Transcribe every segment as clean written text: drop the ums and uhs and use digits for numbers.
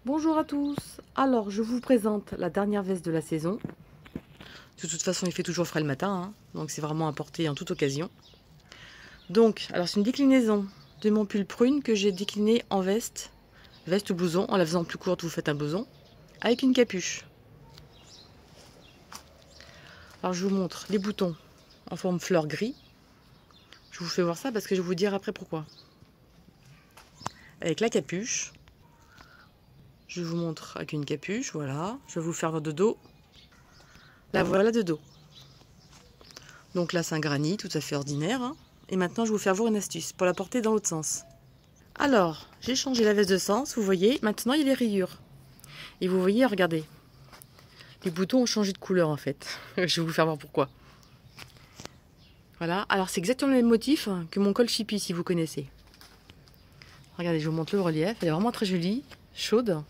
Bonjour à tous. Alors, je vous présente la dernière veste de la saison. De toute façon, il fait toujours frais le matin, hein, donc c'est vraiment à porter en toute occasion. Donc, alors c'est une déclinaison de mon pull prune que j'ai décliné en veste ou blouson. En la faisant plus courte, vous faites un blouson avec une capuche. Alors, je vous montre les boutons en forme fleur gris. Je vous fais voir ça parce que je vais vous dire après pourquoi. Avec la capuche. Je vous montre avec une capuche, voilà. Je vais vous faire de dos. La voilà de dos. Donc là, c'est un granit tout à fait ordinaire. Hein. Et maintenant, je vais vous faire voir une astuce pour la porter dans l'autre sens. Alors, j'ai changé la veste de sens, vous voyez. Maintenant, il y a les rayures. Et vous voyez, regardez. Les boutons ont changé de couleur, en fait. Je vais vous faire voir pourquoi. Voilà. Alors, c'est exactement le même motif que mon col chippie, si vous connaissez. Regardez, je vous montre le relief. Elle est vraiment très jolie, chaude.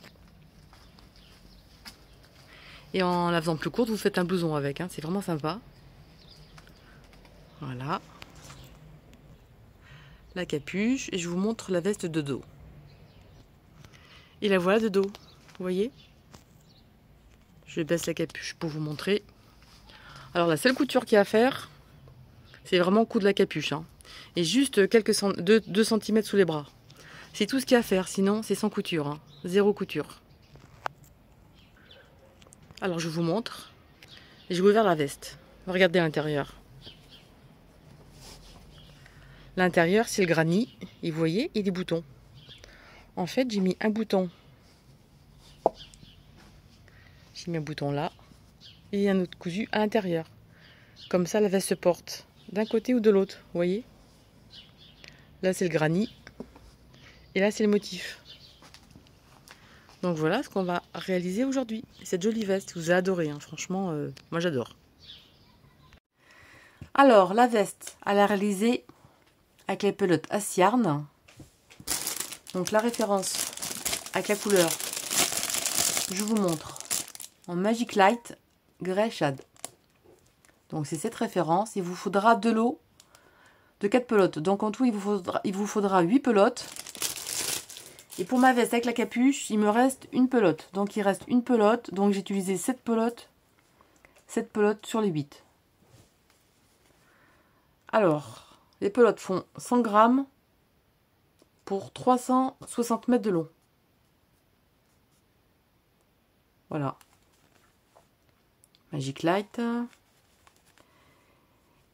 Et en la faisant plus courte, vous faites un blouson avec. Hein. C'est vraiment sympa. Voilà. La capuche. Et je vous montre la veste de dos. Et la voilà de dos. Vous voyez? Je baisse la capuche pour vous montrer. Alors, la seule couture qu'il y a à faire, c'est vraiment coudre la capuche. Hein. Et juste quelques 2 cm sous les bras. C'est tout ce qu'il y a à faire. Sinon, c'est sans couture. Hein. Zéro couture. Alors, je vous montre. Et je vais ouvrir la veste. Regardez l'intérieur. L'intérieur, c'est le granit. Et vous voyez, il y a des boutons. En fait, j'ai mis un bouton. J'ai mis un bouton là. Et un autre cousu à l'intérieur. Comme ça, la veste se porte d'un côté ou de l'autre. Vous voyez? Là, c'est le granit. Et là, c'est le motif. Donc voilà ce qu'on va réaliser aujourd'hui. Cette jolie veste, vous avez adoré. Hein. Franchement, moi j'adore. Alors, la veste, elle a réalisé avec les pelotes Assiarn. Donc la référence avec la couleur, je vous montre en Magic Light Grey Shade. Donc c'est cette référence. Il vous faudra de l'eau de 4 pelotes. Donc en tout, il vous faudra 8 pelotes. Et pour ma veste avec la capuche, il me reste une pelote. Donc il reste une pelote. Donc j'ai utilisé 7 pelotes sur les 8. Alors, les pelotes font 100 grammes pour 360 mètres de long. Voilà. Magic Light.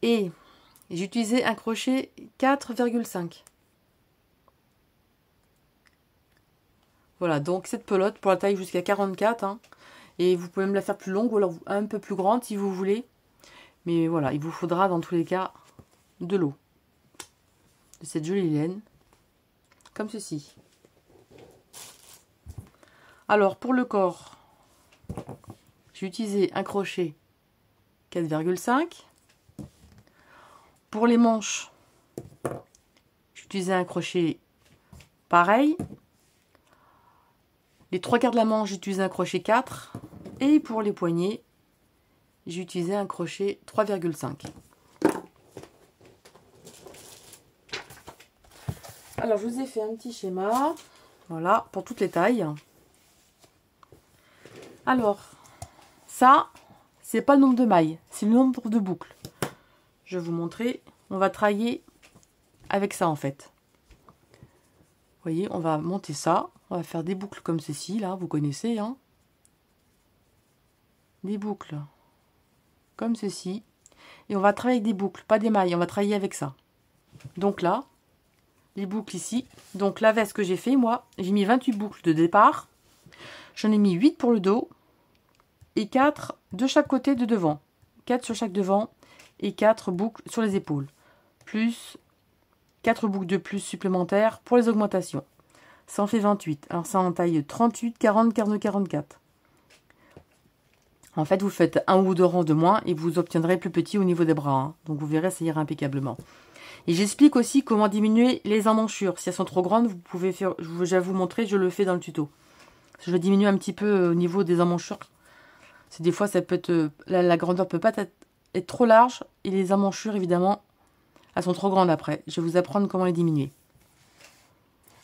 Et j'ai utilisé un crochet 4,5. Voilà, donc cette pelote pour la taille jusqu'à 44. Hein, et vous pouvez me la faire plus longue ou alors un peu plus grande si vous voulez. Mais voilà, il vous faudra dans tous les cas de l'eau. De cette jolie laine. Comme ceci. Alors pour le corps, j'ai utilisé un crochet 4,5. Pour les manches, j'ai utilisé un crochet pareil. Les 3/4 de la manche, j'ai utilisé un crochet 4. Et pour les poignets, j'ai utilisé un crochet 3,5. Alors, je vous ai fait un petit schéma. Voilà, pour toutes les tailles. Alors, ça, c'est pas le nombre de mailles, c'est le nombre de boucles. Je vais vous montrer. On va travailler avec ça, en fait. Vous voyez, on va monter ça. On va faire des boucles comme ceci, là, vous connaissez, hein. Des boucles comme ceci. Et on va travailler avec des boucles, pas des mailles. On va travailler avec ça. Donc là, les boucles ici. Donc la veste que j'ai fait, moi, j'ai mis 28 boucles de départ. J'en ai mis 8 pour le dos. Et 4 de chaque côté de devant. 4 sur chaque devant. Et 4 boucles sur les épaules. Plus 4 boucles de plus supplémentaires pour les augmentations. Ça en fait 28. Alors ça en taille 38, 40, 42, 44. En fait, vous faites un ou deux rangs de moins et vous obtiendrez plus petit au niveau des bras. Hein. Donc vous verrez, ça ira impeccablement. Et j'explique aussi comment diminuer les emmanchures. Si elles sont trop grandes, vous pouvez faire. Je vais vous montrer, je le fais dans le tuto. Je vais diminuer un petit peu au niveau des emmanchures. C'est des fois, ça peut être la grandeur peut pas être trop large et les emmanchures, évidemment, elles sont trop grandes après. Je vais vous apprendre comment les diminuer.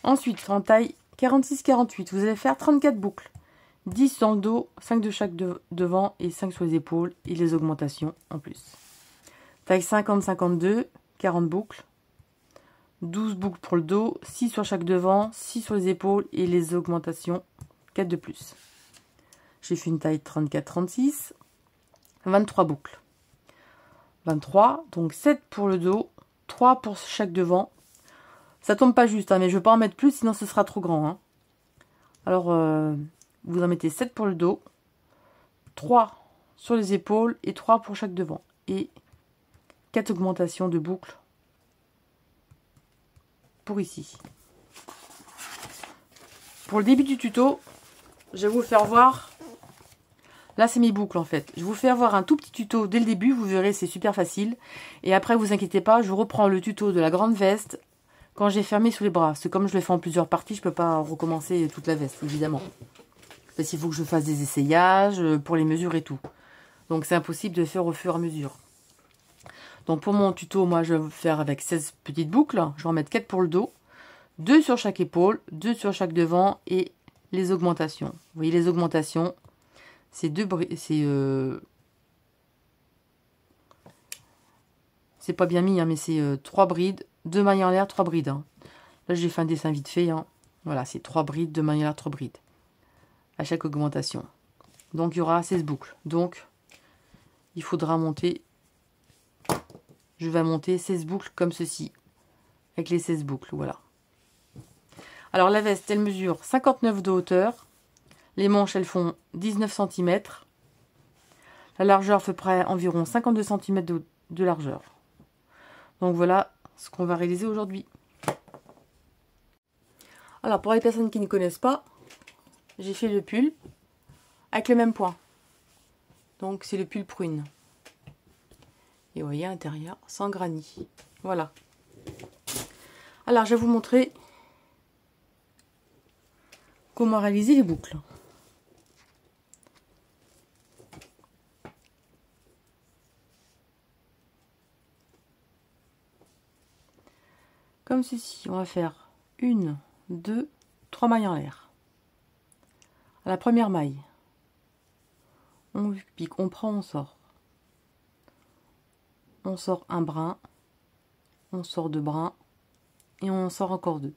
Ensuite, en taille 46, 48. Vous allez faire 34 boucles. 10 dans le dos, 5 de chaque devant et 5 sur les épaules et les augmentations en plus. Taille 50, 52, 40 boucles. 12 boucles pour le dos, 6 sur chaque devant, 6 sur les épaules et les augmentations, 4 de plus. J'ai fait une taille 34, 36, 23 boucles. 23, donc 7 pour le dos, 3 pour chaque devant. Ça tombe pas juste, hein, mais je ne vais pas en mettre plus, sinon ce sera trop grand. Hein. Alors, vous en mettez 7 pour le dos, 3 sur les épaules et 3 pour chaque devant. Et 4 augmentations de boucles pour ici. Pour le début du tuto, je vais vous faire voir. Là, c'est mes boucles en fait. Je vous fais avoir un tout petit tuto dès le début. Vous verrez, c'est super facile. Et après, vous inquiétez pas, je vous reprends le tuto de la grande veste quand j'ai fermé sous les bras. C'est comme je le fais en plusieurs parties, je peux pas recommencer toute la veste, évidemment. Parce qu'il faut que je fasse des essayages pour les mesures et tout. Donc, c'est impossible de le faire au fur et à mesure. Donc, pour mon tuto, moi, je vais faire avec 16 petites boucles. Je vais en mettre 4 pour le dos. 2 sur chaque épaule, 2 sur chaque devant et les augmentations. Vous voyez les augmentations, c'est c'est pas bien mis, hein, mais c'est 3 brides, 2 mailles en l'air, 3 brides. Hein. Là, j'ai fait un dessin vite fait. Hein. Voilà, c'est 3 brides, 2 mailles en l'air, 3 brides. À chaque augmentation. Donc, il y aura 16 boucles. Donc, il faudra monter. Je vais monter 16 boucles comme ceci. Avec les 16 boucles, voilà. Alors, la veste, elle mesure 59 de hauteur. Les manches, elles font 19 cm. La largeur fait près environ 52 cm de largeur. Donc, voilà ce qu'on va réaliser aujourd'hui. Alors, pour les personnes qui ne connaissent pas, j'ai fait le pull avec le même point. Donc, c'est le pull prune. Et vous voyez, à l'intérieur, sans granit. Voilà. Alors, je vais vous montrer comment réaliser les boucles. Comme ceci, on va faire 1, 2, 3 mailles en l'air. À la première maille, on pique, on prend, on sort. On sort un brin, on sort 2 brins et on sort encore 2.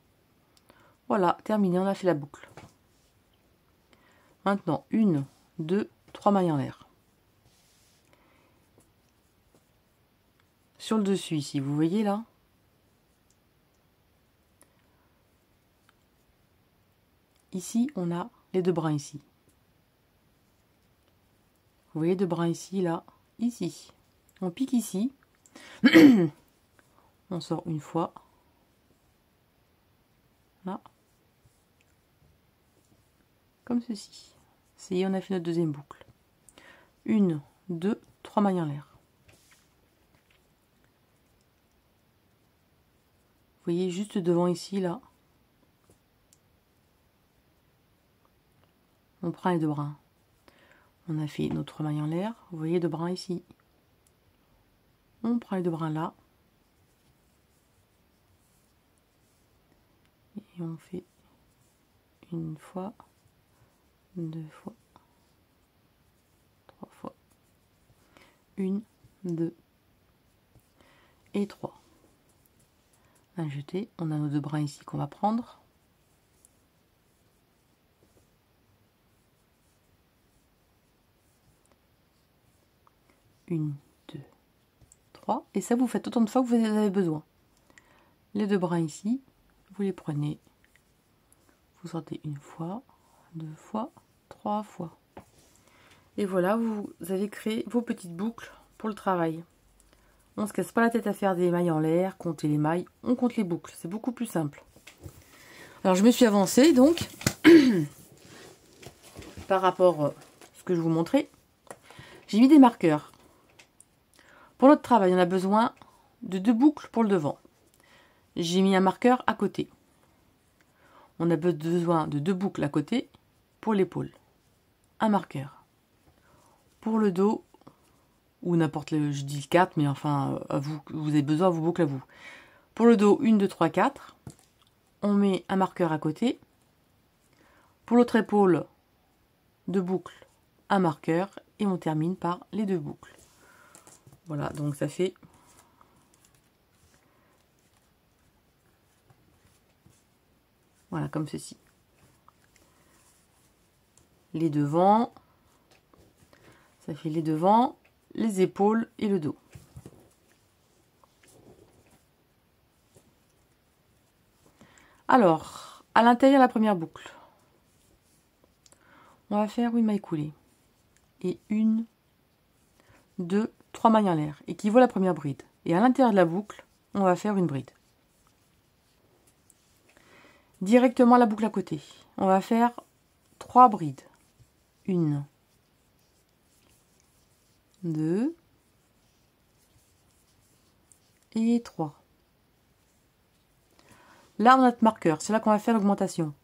Voilà, terminé, on a fait la boucle. Maintenant, 1, 2, 3 mailles en l'air. Sur le dessus ici, vous voyez là, ici, on a les 2 brins ici. Vous voyez 2 brins ici, là, ici. On pique ici. On sort une fois. Là. Comme ceci. Ça y est, on a fait notre deuxième boucle. 1, 2, 3 mailles en l'air. Vous voyez juste devant ici, là. On prend les 2 brins. On a fait nos 3 mailles en l'air. Vous voyez 2 brins ici. On prend les 2 brins là. Et on fait une fois, 2 fois, 3 fois. 1, 2 et 3. Un jeté. On a nos 2 brins ici qu'on va prendre. Une, 2, 3. Et ça, vous faites autant de fois que vous en avez besoin. Les 2 brins ici, vous les prenez. Vous sortez une fois, 2 fois, 3 fois. Et voilà, vous avez créé vos petites boucles pour le travail. On ne se casse pas la tête à faire des mailles en l'air, compter les mailles, on compte les boucles. C'est beaucoup plus simple. Alors, je me suis avancée, donc, par rapport à ce que je vous montrais. J'ai mis des marqueurs. Pour notre travail, on a besoin de 2 boucles pour le devant. J'ai mis un marqueur à côté. On a besoin de 2 boucles à côté pour l'épaule. Un marqueur. Pour le dos, ou n'importe le, je dis le 4, mais enfin, à vous, vous avez besoin de vos boucles à vous. Pour le dos, 1, 2, 3, 4. On met un marqueur à côté. Pour l'autre épaule, 2 boucles, un marqueur et on termine par les 2 boucles. Voilà, donc ça fait voilà comme ceci. Les devants, ça fait les devants, les épaules et le dos. Alors, à l'intérieur de la première boucle, on va faire une maille coulée. Et 1, 2, 3 mailles en l'air, équivaut à la première bride. Et à l'intérieur de la boucle, on va faire une bride. Directement la boucle à côté, on va faire 3 brides. 1, 2 et 3. Là, on a notre marqueur, c'est là qu'on va faire l'augmentation.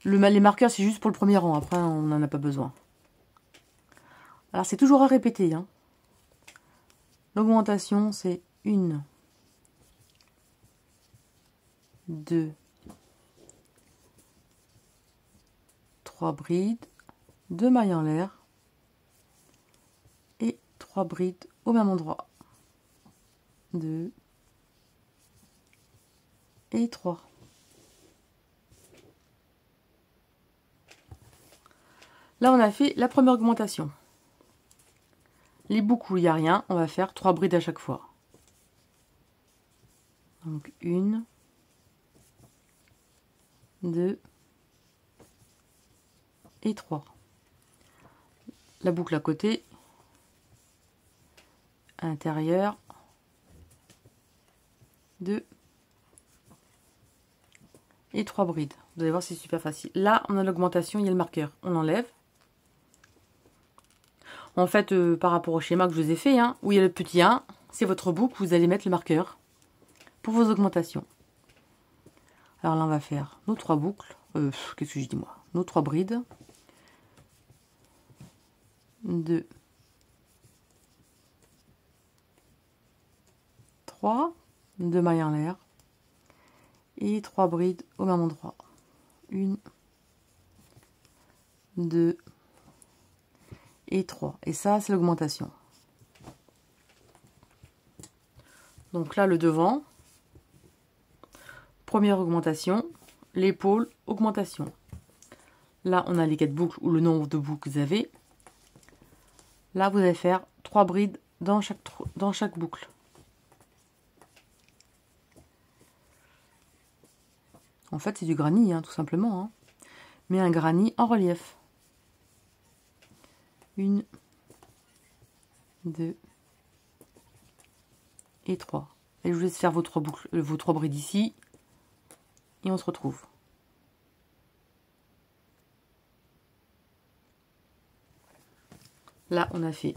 Les marqueurs, c'est juste pour le premier rang, après on n'en a pas besoin. Alors c'est toujours à répéter. Hein. L'augmentation, c'est 1, 2, 3 brides, 2 mailles en l'air et 3 brides au même endroit. 2 et 3. Là, on a fait la première augmentation. Les boucles où il n'y a rien, on va faire 3 brides à chaque fois. Donc 1, 2 et 3. La boucle à côté, à l'intérieur, 2 et 3 brides. Vous allez voir, c'est super facile. Là, on a l'augmentation, il y a le marqueur. On enlève. En fait, par rapport au schéma que je vous ai fait, hein, où il y a le petit 1, c'est votre boucle, vous allez mettre le marqueur pour vos augmentations. Alors là, on va faire nos 3 boucles. Qu'est-ce que je dis moi? Nos 3 brides. 2, 3, 2 mailles en l'air et 3 brides au même endroit. 1, 2 et 3. Et ça, c'est l'augmentation. Donc là, le devant, première augmentation, l'épaule, augmentation. Là, on a les 4 boucles ou le nombre de boucles que vous avez. Là, vous allez faire 3 brides dans chaque boucle. En fait, c'est du granit, hein, tout simplement. Hein. Mais un granit en relief. 1, 2 et 3. Et je vous laisse faire vos 3 boucles, vos 3 brides ici. Et on se retrouve. Là, on a fait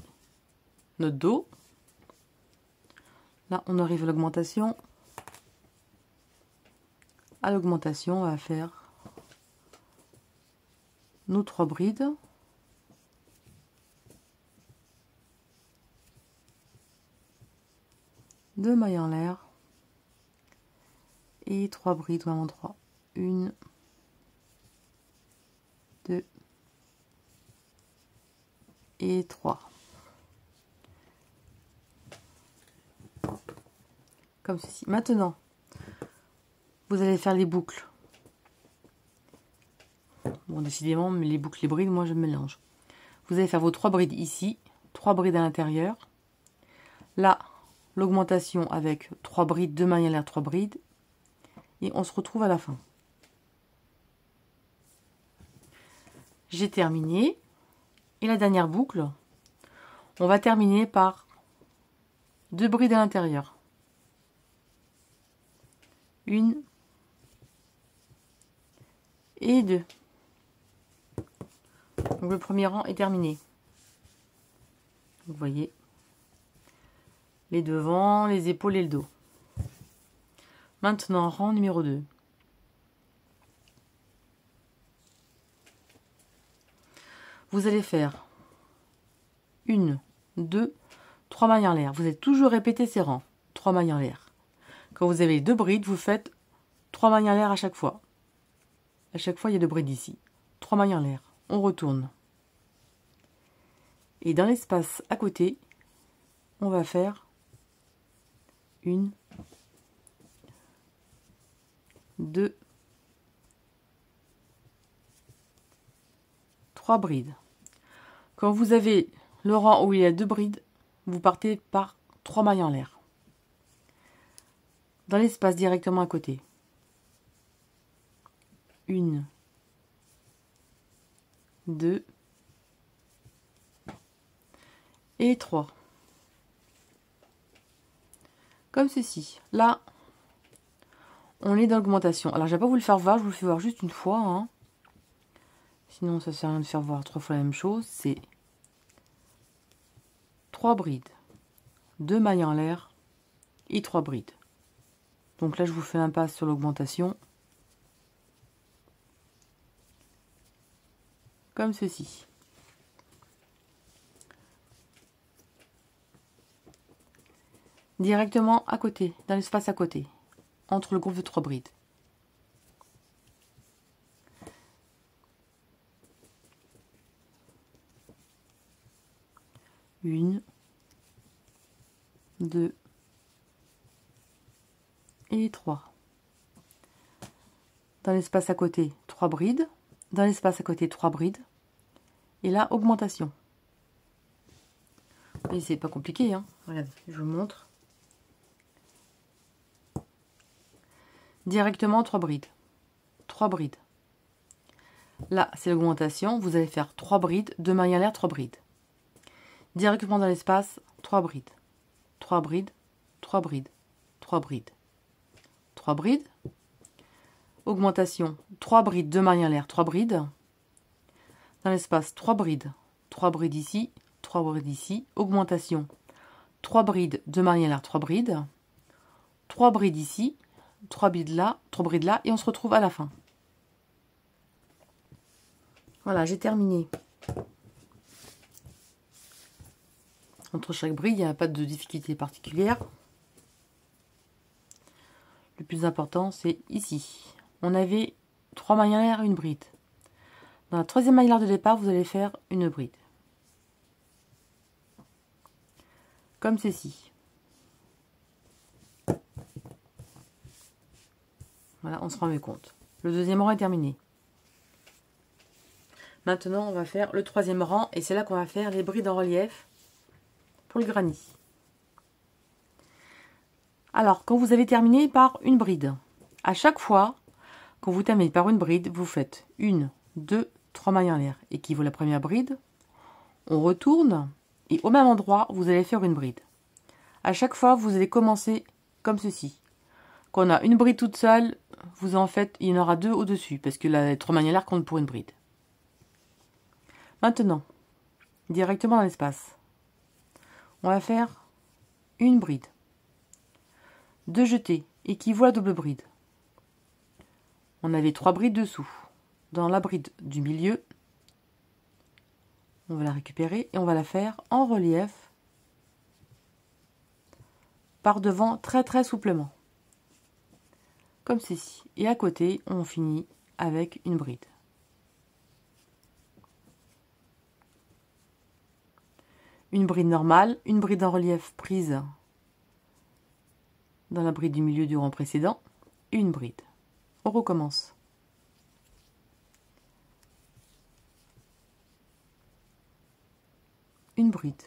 notre dos. Là, on arrive à l'augmentation. À l'augmentation, on va faire nos 3 brides. Deux mailles en l'air. Et 3 brides au même endroit. 1, 2 et 3. Comme ceci. Maintenant, vous allez faire les boucles. Bon, décidément, mais les boucles, les brides, moi je mélange. Vous allez faire vos 3 brides ici, 3 brides à l'intérieur. Là, l'augmentation avec 3 brides, 2 mailles en l'air, 3 brides. Et on se retrouve à la fin. J'ai terminé. Et la dernière boucle, on va terminer par 2 brides à l'intérieur. 1 et 2. Donc le premier rang est terminé. Vous voyez les devants, les épaules et le dos. Maintenant, rang numéro 2. Vous allez faire 1, 2, 3 mailles en l'air. Vous allez toujours répéter ces rangs. 3 mailles en l'air. Quand vous avez 2 brides, vous faites 3 mailles en l'air à chaque fois. À chaque fois, il y a 2 brides ici. 3 mailles en l'air. On retourne. Et dans l'espace à côté, on va faire 1, 2, 3 brides. Quand vous avez le rang où il y a 2 brides, vous partez par 3 mailles en l'air. Dans l'espace directement à côté. 1, 2 et 3. Comme ceci. Là, on est dans l'augmentation. Alors, je ne vais pas vous le faire voir, je vous le fais voir juste une fois. Hein. Sinon, ça ne sert à rien de faire voir 3 fois la même chose. C'est 3 brides, 2 mailles en l'air et 3 brides. Donc là, je vous fais un pas sur l'augmentation. Comme ceci. Directement à côté, dans l'espace à côté, entre le groupe de 3 brides. Une, 2 et 3. Dans l'espace à côté, 3 brides. Dans l'espace à côté, 3 brides. Et là, augmentation. Et c'est pas compliqué, hein. Regardez, je vous montre. Directement 3 brides. 3 brides. Là, c'est l'augmentation. Vous allez faire 3 brides, 2 mailles en l'air, 3 brides. Directement dans l'espace, 3 brides. 3 brides, 3 brides, 3 brides. 3 brides. Augmentation, 3 brides, 2 mailles en l'air, 3 brides. Dans l'espace, 3 brides ici, 3 brides ici. Augmentation, 3 brides, 2 mailles en l'air, 3 brides. 3 brides ici, 3 brides là, et on se retrouve à la fin. Voilà, j'ai terminé. Entre chaque bride, il n'y a pas de difficulté particulière. Le plus important, c'est ici. On avait 3 mailles en l'air, une bride. Dans la troisième maille en l'air de départ, vous allez faire une bride. Comme ceci. Voilà, on se rend mieux compte. Le deuxième rang est terminé. Maintenant, on va faire le troisième rang et c'est là qu'on va faire les brides en relief pour le granit. Alors, quand vous avez terminé par une bride, à chaque fois, quand vous terminez par une bride, vous faites 1, 2, 3 mailles en l'air, équivaut à la première bride. On retourne et au même endroit, vous allez faire une bride. À chaque fois, vous allez commencer comme ceci. Quand on a une bride toute seule, vous en faites, il y en aura 2 au-dessus, parce que la 3 mailles en l'air compte pour une bride. Maintenant, directement dans l'espace, on va faire une bride. 2 jetés, équivaut à double bride. On avait 3 brides dessous. Dans la bride du milieu, on va la récupérer et on va la faire en relief par devant très souplement. Comme ceci. Et à côté, on finit avec une bride. Une bride normale, une bride en relief prise dans la bride du milieu du rang précédent et une bride. On recommence. Une bride.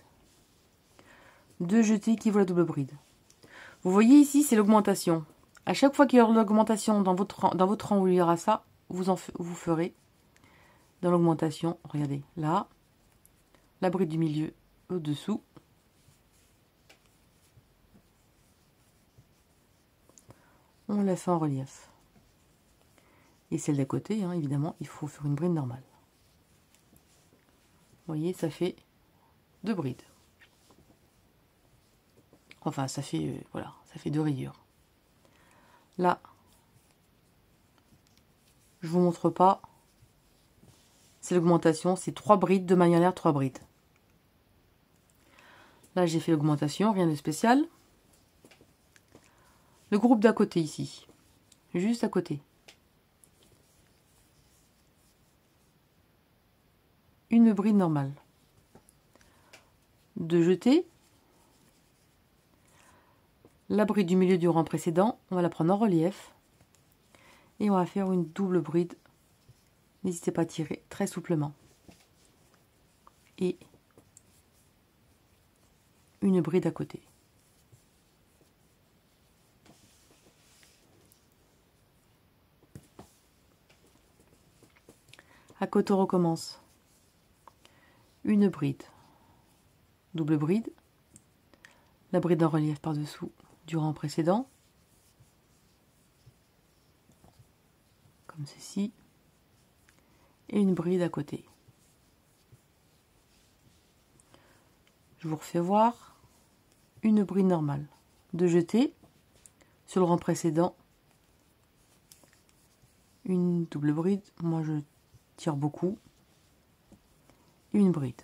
2 jetés équivaut à la double bride. Vous voyez ici, c'est l'augmentation. À chaque fois qu'il y aura l'augmentation dans votre rang où il y aura ça, vous ferez dans l'augmentation, regardez, là, la bride du milieu au-dessous. On la fait en relief. Et celle d'à côté, hein, évidemment, il faut faire une bride normale. Vous voyez, ça fait 2 brides. Enfin, ça fait, voilà, ça fait 2 rayures. Là, je vous montre pas. C'est l'augmentation, c'est 3 brides, 2 mailles en l'air, 3 brides. Là, j'ai fait l'augmentation, rien de spécial. Le groupe d'à côté ici, juste à côté. une bride normale. De jeter la bride du milieu du rang précédent, on va la prendre en relief et on va faire une double bride. N'hésitez pas à tirer très souplement. Et une bride à côté. À côté, on recommence. Une bride, double bride, la bride en relief par-dessous du rang précédent, comme ceci, et une bride à côté. Je vous refais voir une bride normale, de jeter sur le rang précédent, une double bride, moi je tire beaucoup, une bride.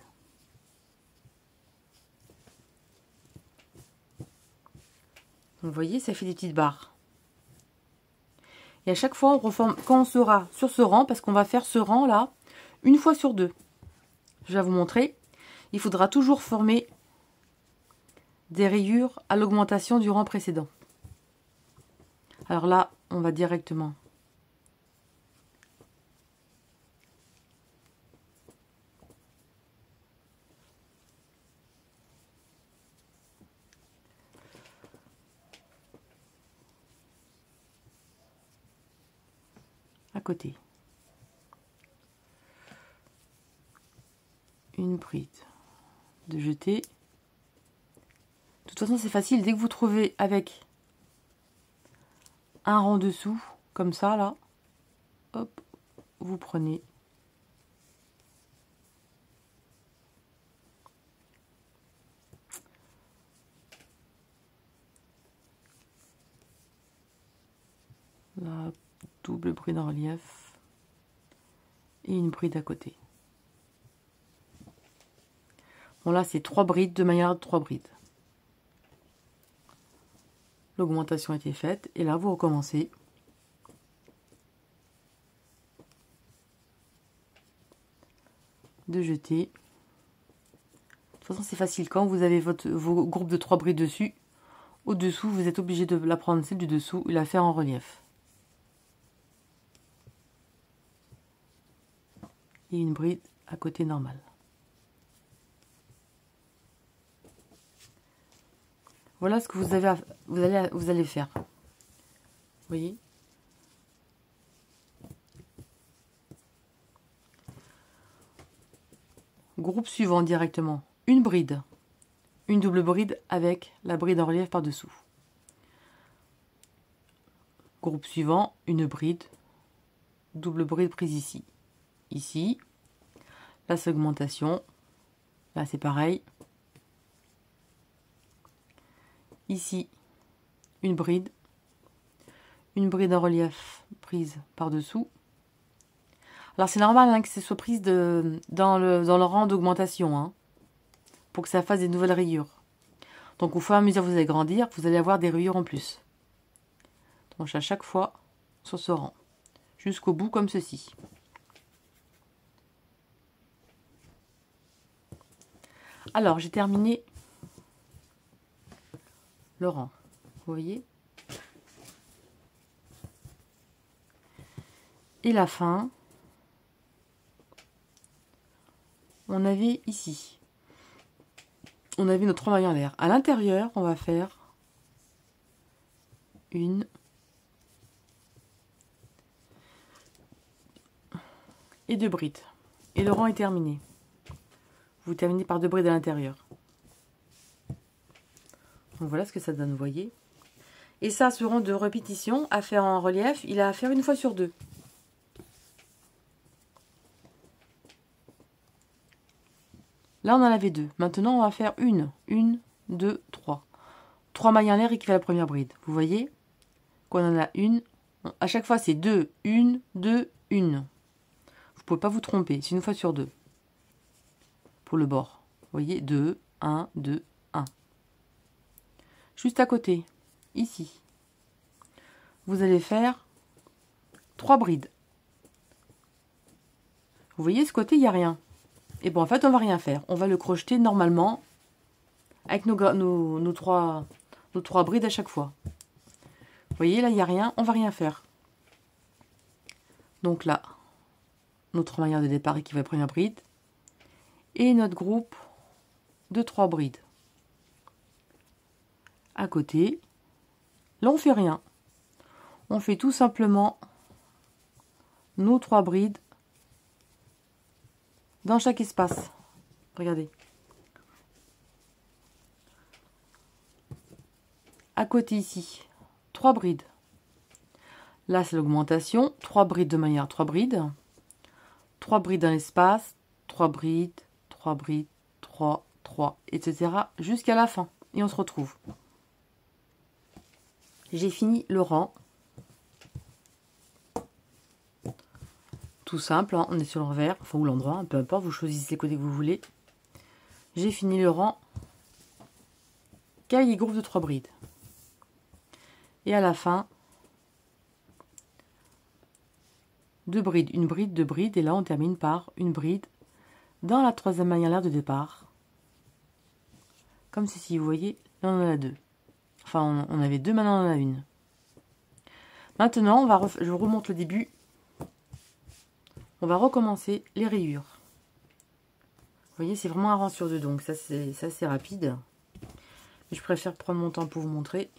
Vous voyez, ça fait des petites barres. Et à chaque fois, on reforme quand on sera sur ce rang, parce qu'on va faire ce rang là, une fois sur deux. Je vais vous montrer. Il faudra toujours former des rayures à l'augmentation du rang précédent. Alors là, on va directement à côté. Une bride de jeter. De toute façon, c'est facile. Dès que vous trouvez avec un rang dessous, comme ça, là, hop, vous prenez la double bride en relief et une bride à côté. Bon, là, c'est 3 brides de manière de 3 brides. L'augmentation a été faite et là, vous recommencez. De jeter. De toute façon, c'est facile. Quand vous avez vos groupes de 3 brides dessus, au-dessous, vous êtes obligé de la prendre celle du dessous et la faire en relief. Et une bride à côté normale. Voilà ce que vous allez faire. Vous voyez? Groupe suivant directement. Une bride. Une double bride avec la bride en relief par-dessous. Groupe suivant, une bride. Double bride prise ici. Ici. La segmentation. Là, c'est pareil. Ici, une bride en relief prise par-dessous. Alors c'est normal hein, que ce soit prise dans le rang d'augmentation, hein, pour que ça fasse des nouvelles rayures. Donc au fur et à mesure que vous allez grandir, vous allez avoir des rayures en plus. Donc à chaque fois sur ce rang, jusqu'au bout comme ceci. Alors j'ai terminé le rang, vous voyez. Et la fin, on avait ici, on avait nos 3 mailles en l'air. À l'intérieur, on va faire une et 2 brides. Et le rang est terminé. Vous terminez par 2 brides à l'intérieur. Donc voilà ce que ça donne, vous voyez. Et ça, ce rang de répétition à faire en relief, il a à faire une fois sur 2. Là, on en avait 2. Maintenant, on va faire 1, 2, 3. 3 mailles en l'air équivalent à la première bride. Vous voyez qu'on en a une. À chaque fois, c'est 2, 1, 2, 1. Vous ne pouvez pas vous tromper. C'est une fois sur 2. Pour le bord. Vous voyez 2, 1, 2, 1. Juste à côté, ici, vous allez faire 3 brides. Vous voyez, ce côté, il n'y a rien. Et bon, en fait, on va rien faire. On va le crocheter normalement avec nos trois brides à chaque fois. Vous voyez, là, il n'y a rien. On va rien faire. Donc là, notre manière de départ équivaut à la première bride. Et notre groupe de 3 brides. À côté, là, on fait rien. On fait tout simplement nos 3 brides dans chaque espace. Regardez. À côté ici, 3 brides. Là, c'est l'augmentation. 3 brides de manière 3 brides. 3 brides dans l'espace. 3 brides, 3 brides, 3, 3, etc. jusqu'à la fin. Et on se retrouve. J'ai fini le rang. Tout simple, hein, on est sur le revers, enfin ou l'endroit, hein, peu importe, vous choisissez les côtés que vous voulez. J'ai fini le rang avec les groupes de 3 brides. Et à la fin, 2 brides, une bride, 2 brides, et là on termine par une bride dans la 3e manière de départ. Comme ceci, vous voyez, là on en a 2. Enfin, on avait 2, maintenant on en a une. Maintenant, je remonte le début. On va recommencer les rayures. Vous voyez, c'est vraiment un rang sur 2, donc ça c'est rapide. Mais je préfère prendre mon temps pour vous montrer.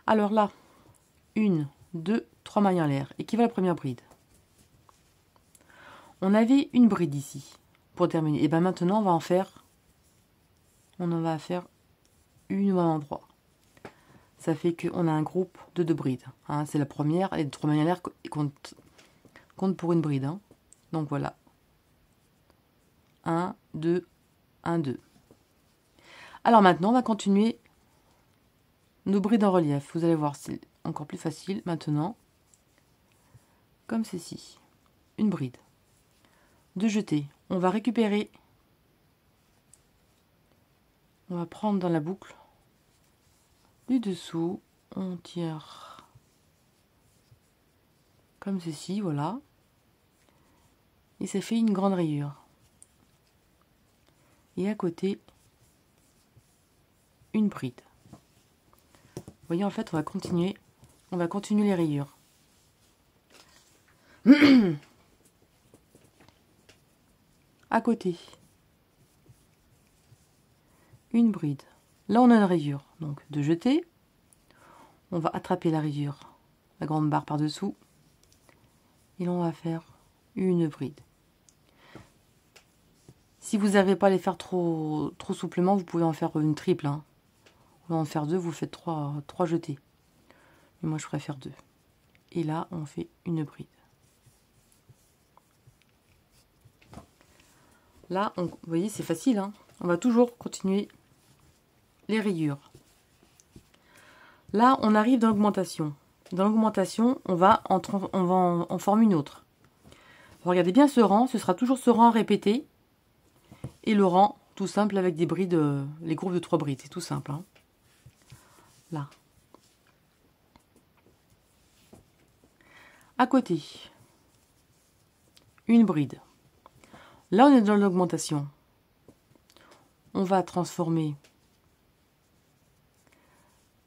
Alors là, 1, 2, 3 mailles en l'air, équivaut à la première bride. On avait une bride ici pour terminer. Et bien maintenant, on en va faire une au même endroit. Ça fait qu'on a un groupe de 2 brides. Hein, c'est la première, et les 3 mailles en l'air comptent pour une bride. Hein. Donc voilà. 1, 2, 1, 2. Alors maintenant, on va continuer nos brides en relief. Vous allez voir, c'est encore plus facile maintenant. Comme ceci. Une bride. 2 jetés. On va récupérer. On va prendre dans la boucle du dessous. On tire comme ceci, voilà. Et ça fait une grande rayure. Et à côté, une bride. Vous voyez, en fait, on va continuer les rayures. À côté, une bride. Là, on a une rayure, donc 2 jetés. On va attraper la rayure, la grande barre par-dessous. Et là, on va faire une bride. Si vous n'avez pas à les faire trop souplement, vous pouvez en faire une triple. Hein. Vous en faire 2, vous faites 3 jetés. Mais moi, je préfère 2. Et là, on fait une bride. Là, vous voyez, c'est facile. Hein. On va toujours continuer les rayures. Là, on arrive dans l'augmentation. Dans l'augmentation, on va en former une autre. Regardez bien ce rang, ce sera toujours ce rang à répéter. Et le rang, tout simple, avec des brides, les groupes de 3 brides. C'est tout simple. Hein. Là. À côté, une bride. Là, on est dans l'augmentation. On va transformer.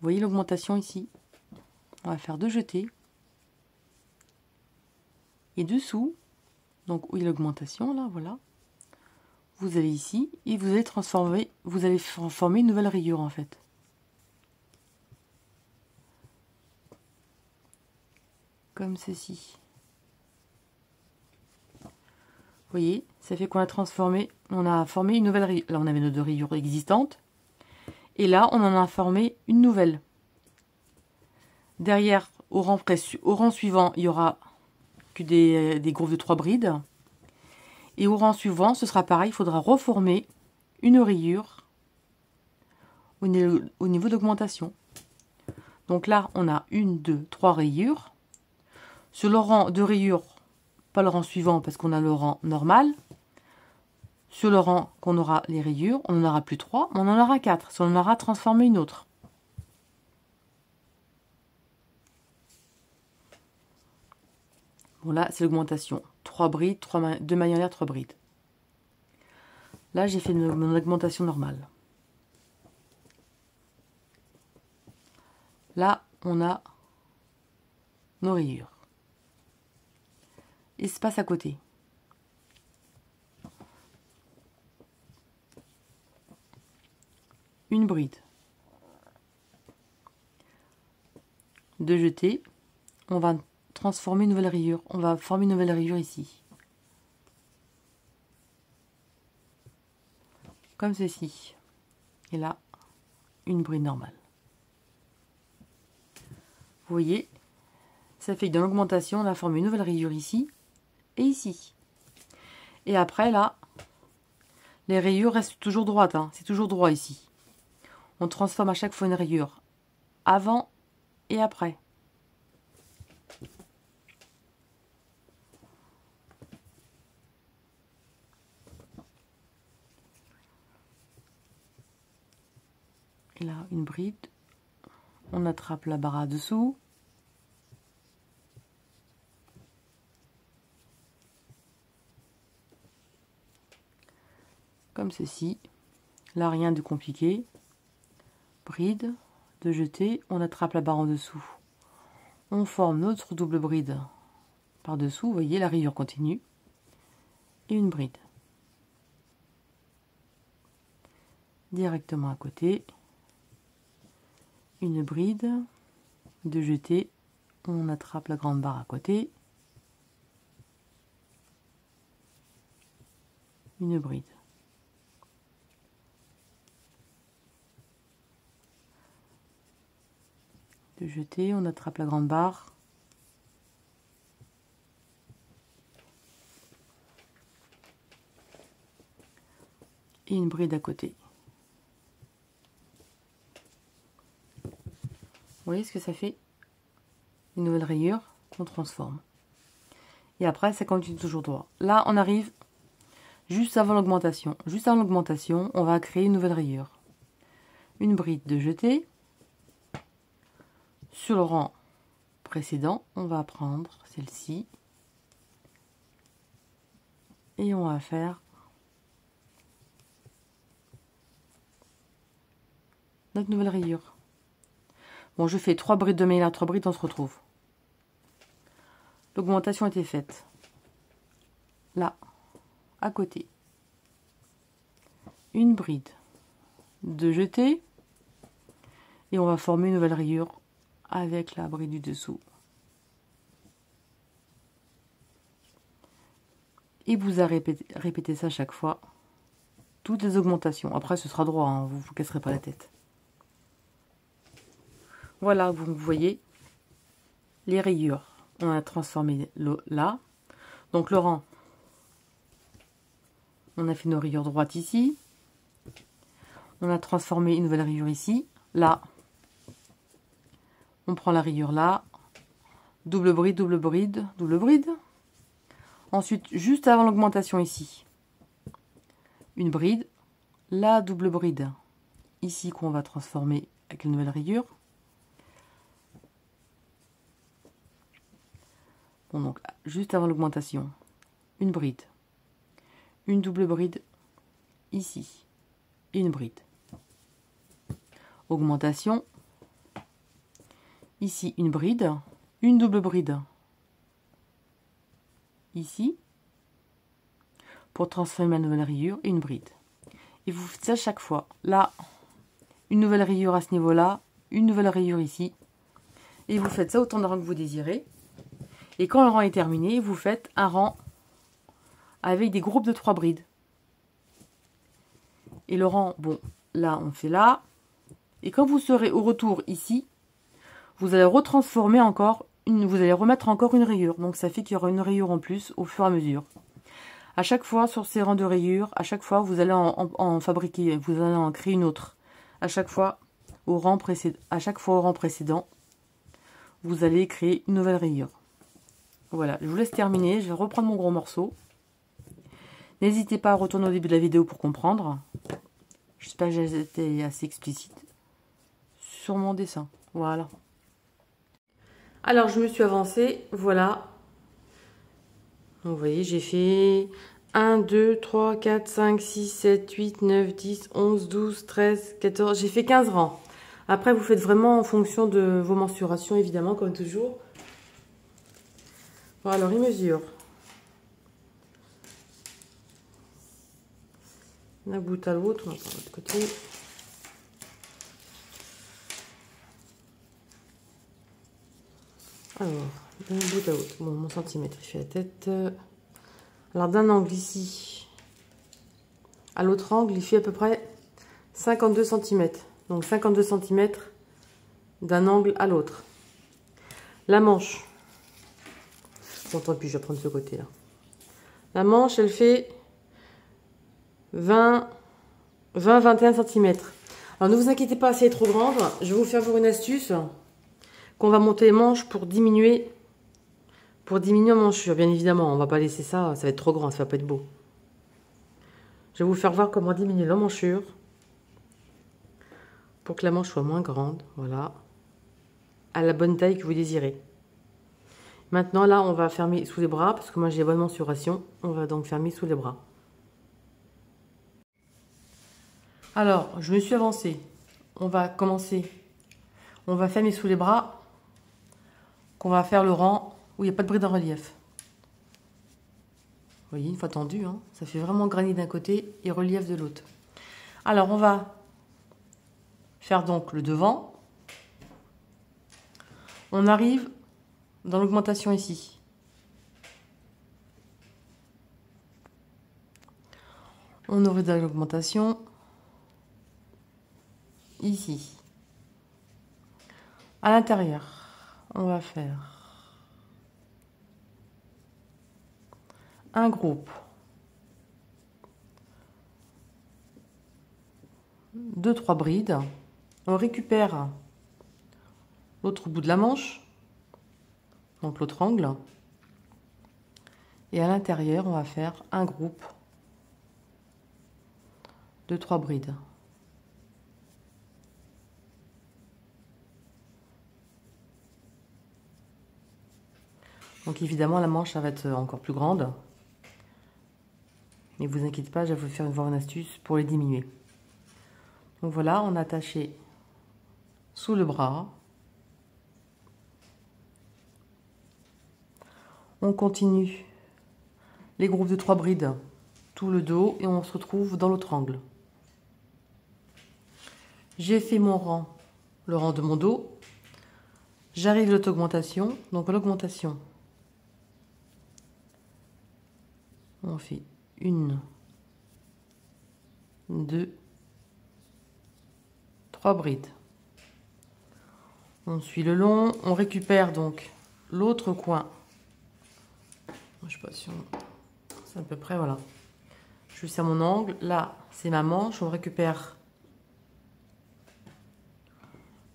Vous voyez l'augmentation ici? On va faire 2 jetés. Et dessous, donc où il y a l'augmentation, là, voilà. Vous allez ici et vous allez transformer, vous allez former une nouvelle rayure en fait. Comme ceci. Vous voyez, ça fait qu'on a transformé, on a formé une nouvelle rayure. Là, on avait nos 2 rayures existantes. Et là, on en a formé une nouvelle. Derrière, au rang suivant, il y aura que des groupes de 3 brides. Et au rang suivant, ce sera pareil, il faudra reformer une rayure au niveau d'augmentation. Donc là, on a 1, 2, 3 rayures. Sur le rang de rayures, pas le rang suivant parce qu'on a le rang normal. Sur le rang qu'on aura les rayures, on n'en aura plus 3, mais on en aura 4. Si on en aura transformé une autre. Bon, là, c'est l'augmentation. 3 brides, 2 mailles en l'air, 3 brides. Là, j'ai fait mon augmentation normale. Là, on a nos rayures. Espace à côté. Une bride. De jeter. On va transformer une nouvelle rayure. On va former une nouvelle rayure ici. Comme ceci. Et là, une bride normale. Vous voyez, ça fait que dans l'augmentation, on a formé une nouvelle rayure ici et ici. Et après, là, les rayures restent toujours droites. Hein. C'est toujours droit ici. On transforme à chaque fois une rayure avant et après. Et là, une bride. On attrape la barre à dessous. Comme ceci. Là, rien de compliqué. Bride, de jeter, on attrape la barre en dessous. On forme notre double bride par dessous. Vous voyez, la rayure continue. Et une bride. Directement à côté. Une bride, de jeter, on attrape la grande barre à côté. Une bride. De jeter, on attrape la grande barre. Et une bride à côté. Vous voyez ce que ça fait? Une nouvelle rayure qu'on transforme. Et après, ça continue toujours droit. Là, on arrive juste avant l'augmentation. Juste avant l'augmentation, on va créer une nouvelle rayure. Une bride de jeter. Sur le rang précédent, on va prendre celle-ci. Et on va faire notre nouvelle rayure. Bon, je fais 3 brides de mailles, 3 brides, on se retrouve. L'augmentation était faite. Là, à côté. Une bride de jeter. Et on va former une nouvelle rayure avec la bride du dessous. Et vous allez répéter ça chaque fois. Toutes les augmentations. Après, ce sera droit, hein, vous ne vous casserez pas la tête. Voilà, vous voyez les rayures. On a transformé là. Donc le rang, on a fait nos rayures droites ici. On a transformé une nouvelle rayure ici. Là, on prend la rayure là. Double bride, double bride, double bride. Ensuite, juste avant l'augmentation ici, une bride. La double bride ici qu'on va transformer avec la nouvelle rayure. Bon, donc, juste avant l'augmentation, une bride, une double bride ici, et une bride. Augmentation, ici une bride, une double bride ici, pour transformer ma nouvelle rayure, et une bride. Et vous faites ça chaque fois. Là, une nouvelle rayure à ce niveau-là, une nouvelle rayure ici, et vous faites ça autant de rangs que vous désirez. Et quand le rang est terminé, vous faites un rang avec des groupes de 3 brides. Et le rang, bon, là, on fait là. Et quand vous serez au retour ici, vous allez retransformer encore, vous allez remettre encore une rayure. Donc ça fait qu'il y aura une rayure en plus au fur et à mesure. À chaque fois, sur ces rangs de rayures, à chaque fois, vous allez en fabriquer, vous allez en créer une autre. À chaque fois, au rang précédent, vous allez créer une nouvelle rayure. Voilà, je vous laisse terminer. Je vais reprendre mon gros morceau. N'hésitez pas à retourner au début de la vidéo pour comprendre. J'espère que j'ai été assez explicite sur mon dessin. Voilà. Alors, je me suis avancée. Voilà. Donc, vous voyez, j'ai fait 1, 2, 3, 4, 5, 6, 7, 8, 9, 10, 11, 12, 13, 14. J'ai fait 15 rangs. Après, vous faites vraiment en fonction de vos mensurations, évidemment, comme toujours. Bon, alors, il mesure d'un bout à l'autre. On va prendre l'autre côté. Alors, d'un bout à l'autre. Bon, mon centimètre, il fait la tête. Alors, d'un angle ici à l'autre angle, il fait à peu près 52 cm. Donc, 52 cm d'un angle à l'autre. La manche. Bon, tant pis, je vais prendre ce côté-là. La manche, elle fait 20-21 cm. Alors, ne vous inquiétez pas si elle est trop grande. Je vais vous faire voir une astuce qu'on va monter les manches pour diminuer en manchure. Bien évidemment, on va pas laisser ça, ça va être trop grand, ça va pas être beau. Je vais vous faire voir comment diminuer l'emmanchure pour que la manche soit moins grande. Voilà. À la bonne taille que vous désirez. Maintenant, là, on va fermer sous les bras parce que moi, j'ai la bonne mensuration. On va donc fermer sous les bras. Alors, je me suis avancée. On va commencer. On va fermer sous les bras. Qu'on va faire le rang où il n'y a pas de bride en relief. Vous voyez, une fois tendu, hein, ça fait vraiment granit d'un côté et relief de l'autre. Alors, on va faire donc le devant. On arrive dans l'augmentation ici. On aurait dans l'augmentation ici. À l'intérieur, on va faire un groupe de 3 brides. On récupère l'autre bout de la manche, donc l'autre angle. Et à l'intérieur, on va faire un groupe de 3 brides. Donc évidemment, la manche, ça va être encore plus grande. Mais vous inquiétez pas, je vais vous faire voir une astuce pour les diminuer. Donc voilà, on a attaché sous le bras. On continue les groupes de 3 brides, tout le dos, et on se retrouve dans l'autre angle. J'ai fait mon rang, le rang de mon dos. J'arrive à l'autre augmentation. Donc à l'augmentation, on fait 1, 2, 3 brides. On suit le long, on récupère donc l'autre coin. Je sais pas si c'est à peu près, voilà. Je suis à mon angle. Là, c'est ma manche. On récupère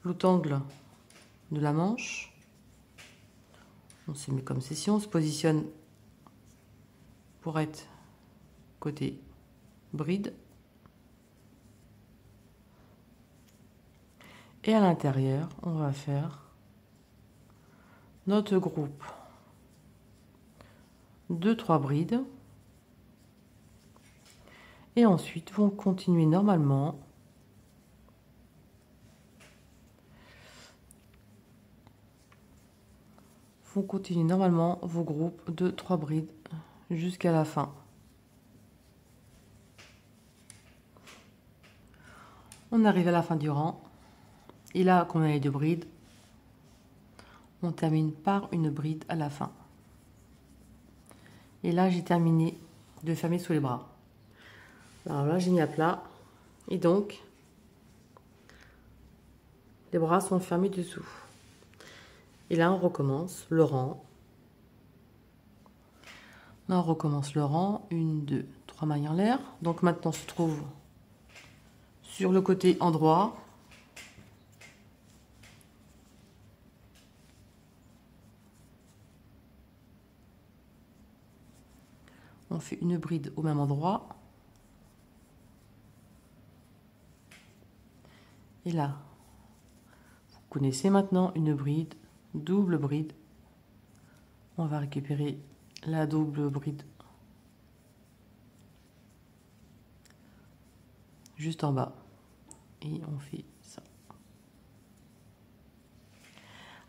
l'autre angle de la manche. On se met comme ceci. On se positionne pour être côté bride. Et à l'intérieur, on va faire notre groupe de 3 brides. Et ensuite, vont continuer normalement. Vous continuez normalement vos groupes de 3 brides jusqu'à la fin. On arrive à la fin du rang. Et là, qu'on a les 2 brides, on termine par une bride à la fin. Et là, j'ai terminé de fermer sous les bras. Alors là, j'ai mis à plat. Et donc, les bras sont fermés dessous. Et là, on recommence le rang. Là, on recommence le rang. 1, 2, 3 mailles en l'air. Donc maintenant, on se trouve sur le côté endroit. On fait une bride au même endroit. Et là, vous connaissez maintenant une bride, double bride. On va récupérer la double bride juste en bas et on fait ça.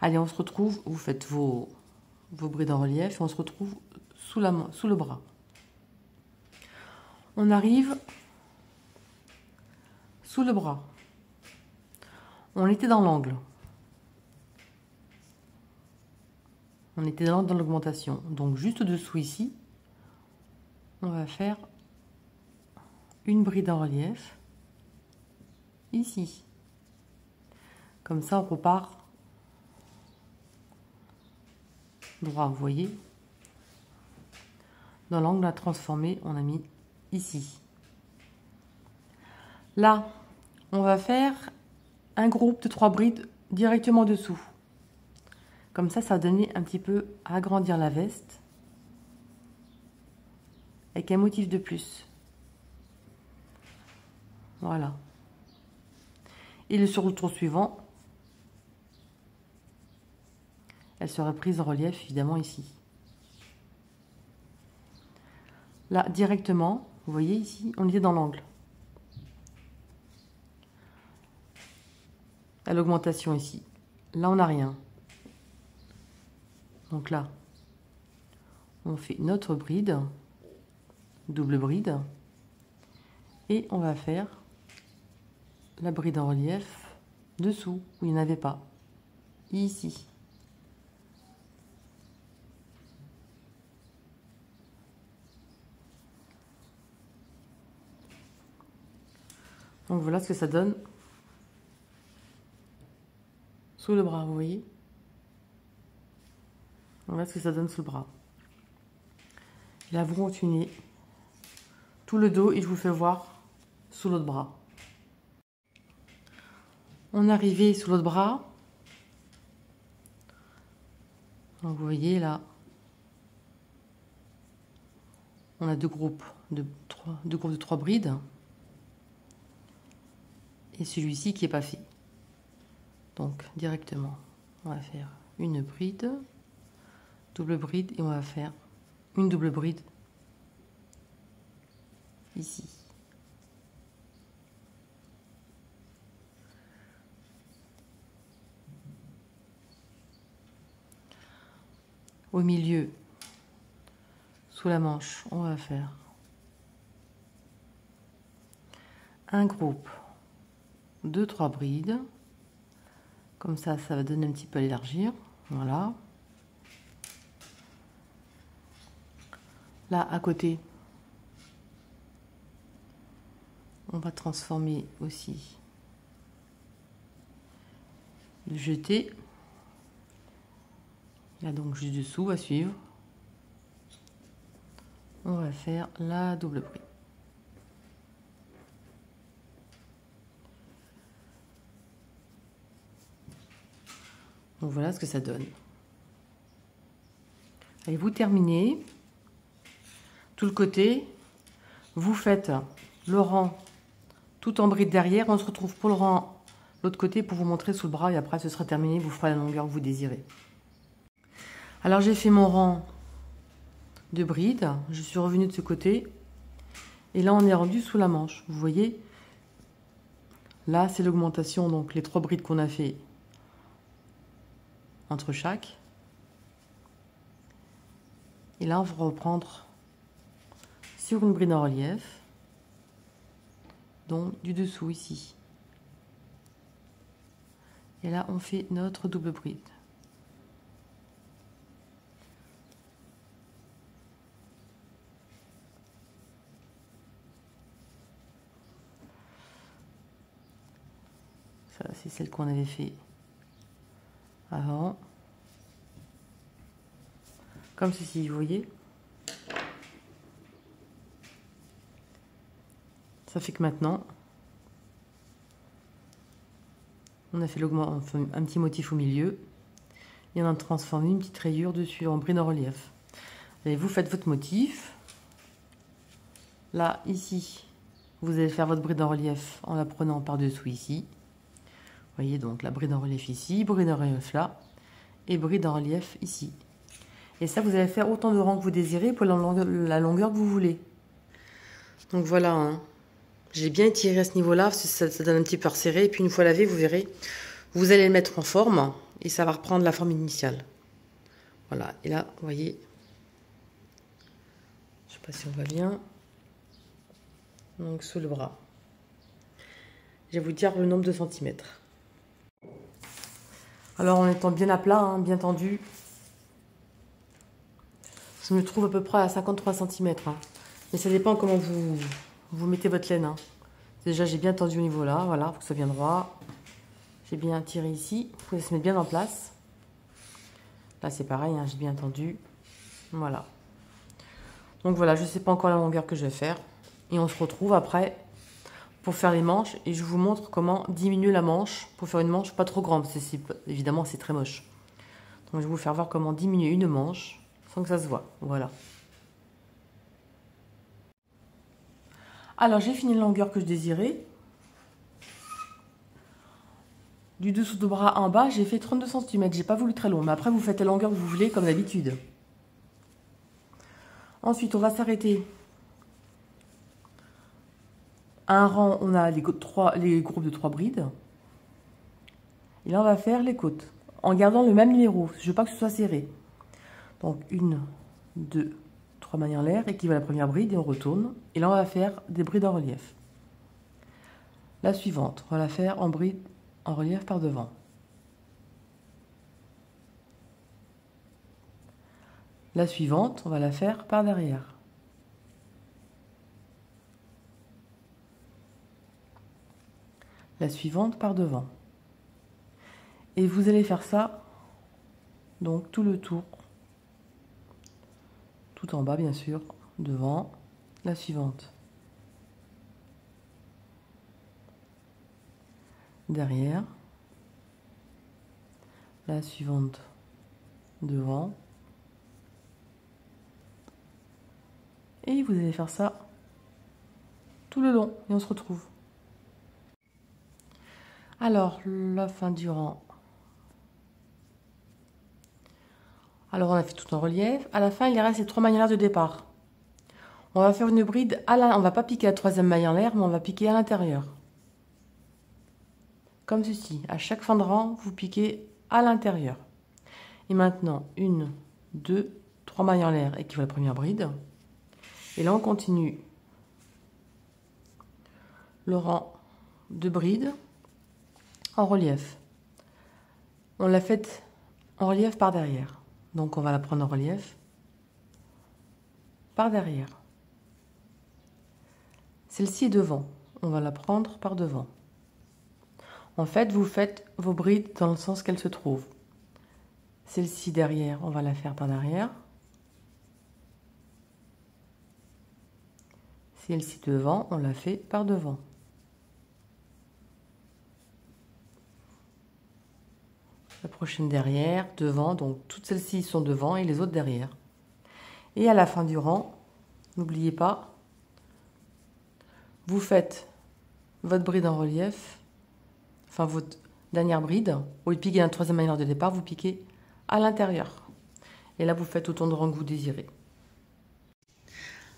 Allez, on se retrouve, vous faites vos brides en relief et on se retrouve sous le bras. On arrive sous le bras. On était dans l'angle. On était dans l'augmentation. Donc juste dessous ici, on va faire une bride en relief ici. Comme ça, on repart droit, vous voyez. Dans l'angle à transformer, on a mis ici. Là, on va faire un groupe de 3 brides directement dessous. Comme ça va donner un petit peu à agrandir la veste avec un motif de plus. Voilà. Et sur le tour suivant, elle sera prise en relief évidemment ici. Là, directement, vous voyez ici, on est dans l'angle. À l'augmentation ici. Là, on n'a rien. Donc là, on fait notre bride, double bride, et on va faire la bride en relief dessous, où il n'y en avait pas, ici. Donc voilà ce que ça donne sous le bras, vous voyez. Voilà ce que ça donne sous le bras. Là, vous continuez tout le dos et je vous fais voir sous l'autre bras. On est arrivé sous l'autre bras. Donc vous voyez là, on a deux groupes de 3 brides. Et celui-ci qui n'est pas fait. Donc directement, on va faire une bride, double bride et on va faire une double bride ici. Au milieu, sous la manche, on va faire un groupe de 3 brides. Comme ça va donner un petit peu à l'élargir. Voilà. Là, à côté, on va transformer aussi le jeté. Là, donc, juste dessous, à suivre. On va faire la double bride. Donc voilà ce que ça donne. Et vous terminez tout le côté. Vous faites le rang tout en bride derrière. On se retrouve pour le rang l'autre côté pour vous montrer sous le bras. Et après, ce sera terminé. Vous ferez la longueur que vous désirez. Alors, j'ai fait mon rang de bride. Je suis revenue de ce côté. Et là, on est rendu sous la manche. Vous voyez, là, c'est l'augmentation. Donc, les 3 brides qu'on a fait entre chaque. Et là, on va reprendre sur une bride en relief, donc du dessous ici. Et là, on fait notre double bride. Ça, c'est celle qu'on avait fait avant. Comme ceci, vous voyez. Ça fait que maintenant, on a fait un petit motif au milieu. Et on a transformé une petite rayure dessus en bride en relief. Et vous faites votre motif. Là, ici, vous allez faire votre bride en relief en la prenant par-dessous ici. Vous voyez donc la bride en relief ici, bride en relief là, et bride en relief ici. Et ça, vous allez faire autant de rangs que vous désirez pour la longueur que vous voulez. Donc voilà, hein. J'ai bien étiré à ce niveau-là, parce que ça donne un petit peu resserré. Et puis une fois lavé, vous verrez, vous allez le mettre en forme et ça va reprendre la forme initiale. Voilà, et là, vous voyez, je ne sais pas si on voit bien. Donc sous le bras. Je vais vous dire le nombre de centimètres. Alors en étant bien à plat, hein, bien tendu, je me trouve à peu près à 53 cm. Hein. Mais ça dépend comment vous mettez votre laine. Hein. Déjà j'ai bien tendu au niveau là, voilà, pour que ça soit bien droit. J'ai bien tiré ici, il faut se mettre bien en place. Là c'est pareil, hein, j'ai bien tendu. Voilà. Donc voilà, je ne sais pas encore la longueur que je vais faire. Et on se retrouve après pour faire les manches. Et je vous montre comment diminuer la manche pour faire une manche pas trop grande. Parce que évidemment c'est très moche. Donc je vais vous faire voir comment diminuer une manche sans que ça se voit. Voilà. Alors j'ai fini la longueur que je désirais. Du dessous du bras en bas, j'ai fait 32 cm. J'ai pas voulu très long, mais après vous faites la longueur que vous voulez comme d'habitude. Ensuite, on va s'arrêter. À un rang, on a les groupes de 3 brides. Et là, on va faire les côtes en gardant le même numéro. Je veux pas que ce soit serré. Donc 1, 2, 3 mailles en l'air, équivaut à la première bride et on retourne. Et là, on va faire des brides en relief. La suivante, on va la faire en bride en relief par devant. La suivante, on va la faire par derrière. La suivante par devant. Et vous allez faire ça, donc tout le tour, tout en bas bien sûr, devant, la suivante. Derrière, la suivante, devant. Et vous allez faire ça tout le long et on se retrouve. Alors, la fin du rang. Alors, on a fait tout en relief. À la fin, il reste les 3 mailles en l'air de départ. On va faire une bride on va pas piquer la 3e maille en l'air, mais on va piquer à l'intérieur. Comme ceci. À chaque fin de rang, vous piquez à l'intérieur. Et maintenant, 1, 2, 3 mailles en l'air équivaut à la première bride. Et là, on continue le rang de bride en relief. On l'a faite en relief par derrière. Donc, on va la prendre en relief par derrière. Celle-ci est devant. On va la prendre par devant. En fait, vous faites vos brides dans le sens qu'elles se trouvent. Celle-ci derrière, on va la faire par derrière. Celle-ci devant, on la fait par devant. La prochaine derrière, devant, donc toutes celles-ci sont devant et les autres derrière. Et à la fin du rang, n'oubliez pas, vous faites votre bride en relief, enfin votre dernière bride, au lieu de piquer un 3e maille en l'air de départ, vous piquez à l'intérieur. Et là, vous faites autant de rangs que vous désirez.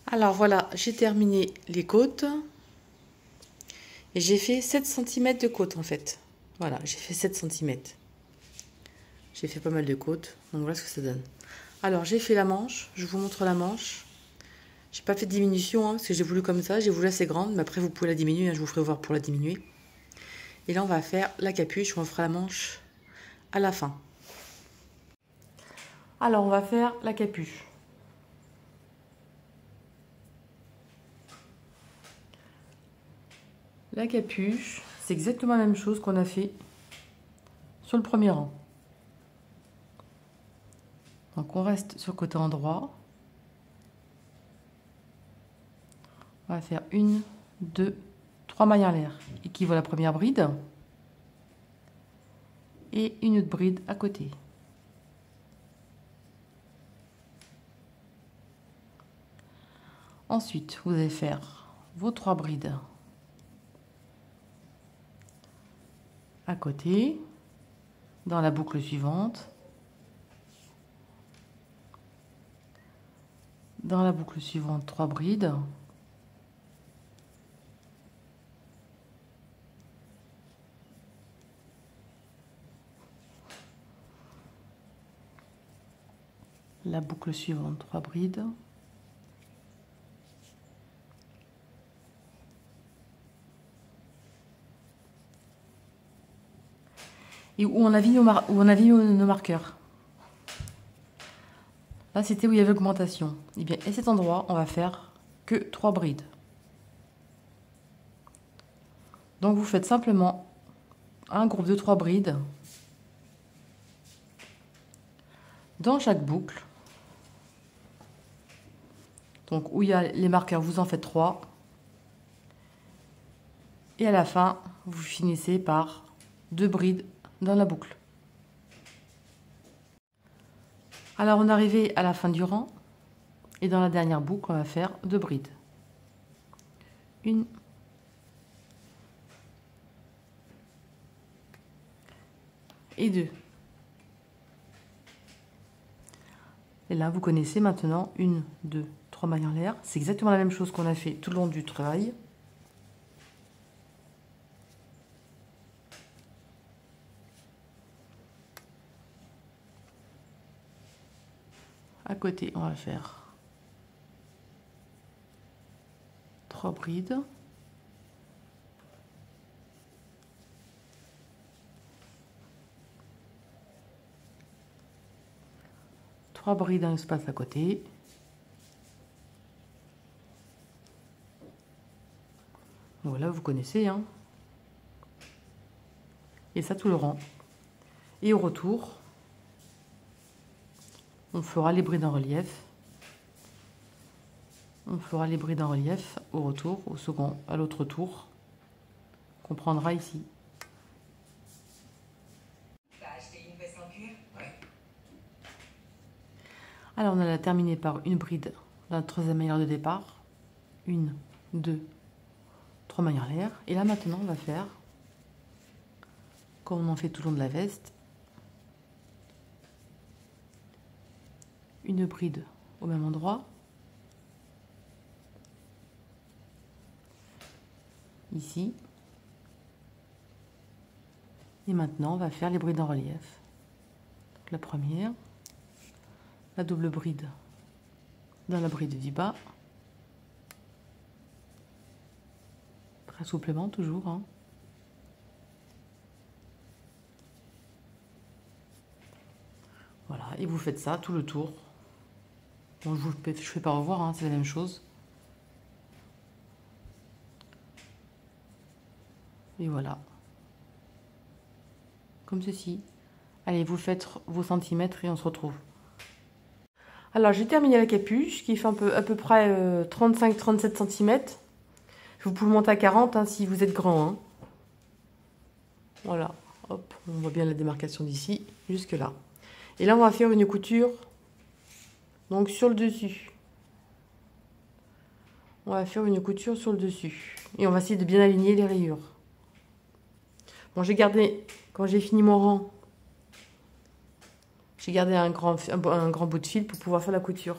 Alors voilà, j'ai terminé les côtes. Et j'ai fait 7 cm de côte en fait. Voilà, j'ai fait 7 cm. J'ai fait pas mal de côtes, donc voilà ce que ça donne. Alors j'ai fait la manche, je vous montre la manche. J'ai pas fait de diminution, hein, parce que j'ai voulu comme ça, j'ai voulu assez grande, mais après vous pouvez la diminuer, hein, je vous ferai voir pour la diminuer. Et là on va faire la capuche, on fera la manche à la fin. Alors on va faire la capuche. La capuche, c'est exactement la même chose qu'on a fait sur le premier rang. Donc on reste sur le côté endroit. On va faire 1, 2, 3 mailles en l'air, équivaut à la première bride. Et une autre bride à côté. Ensuite, vous allez faire vos 3 brides à côté, dans la boucle suivante. Dans la boucle suivante, 3 brides. La boucle suivante, 3 brides. Et où on a mis nos marqueurs. Là, c'était où il y avait augmentation. Et bien, à cet endroit, on va faire que 3 brides. Donc, vous faites simplement un groupe de 3 brides dans chaque boucle. Donc, où il y a les marqueurs, vous en faites 3. Et à la fin, vous finissez par 2 brides dans la boucle. Alors, on est arrivé à la fin du rang. Et dans la dernière boucle, on va faire 2 brides. 1 et 2. Et là, vous connaissez maintenant 1, 2, 3 mailles en l'air. C'est exactement la même chose qu'on a fait tout le long du travail. À côté, on va faire 3 brides. Trois brides dans l'espace à côté. Voilà, vous connaissez, hein. Et ça tout le rang. Et au retour, on fera les brides en relief. On fera les brides en relief au retour, au second, à l'autre tour, qu'on prendra ici. Alors, on a terminé par une bride dans la troisième maillère de départ. 1, 2, 3 mailles en l'air. Et là, maintenant, on va faire, comme on en fait tout le long de la veste, une bride au même endroit. Ici. Et maintenant, on va faire les brides en relief. Donc, la première, la double bride dans la bride du bas. Très souplement toujours, hein. Voilà, et vous faites ça tout le tour. Bon, je ne fais pas revoir, hein, c'est la même chose. Et voilà. Comme ceci. Allez, vous faites vos centimètres et on se retrouve. Alors, j'ai terminé la capuche qui fait à peu près 35-37 cm. Vous pouvez monter à 40 hein, si vous êtes grand. Hein. Voilà, hop, on voit bien la démarcation d'ici jusque là. Et là, on va faire une couture donc sur le dessus. On va faire une couture sur le dessus. Et on va essayer de bien aligner les rayures. Bon, j'ai gardé, quand j'ai fini mon rang, j'ai gardé un grand bout de fil pour pouvoir faire la couture.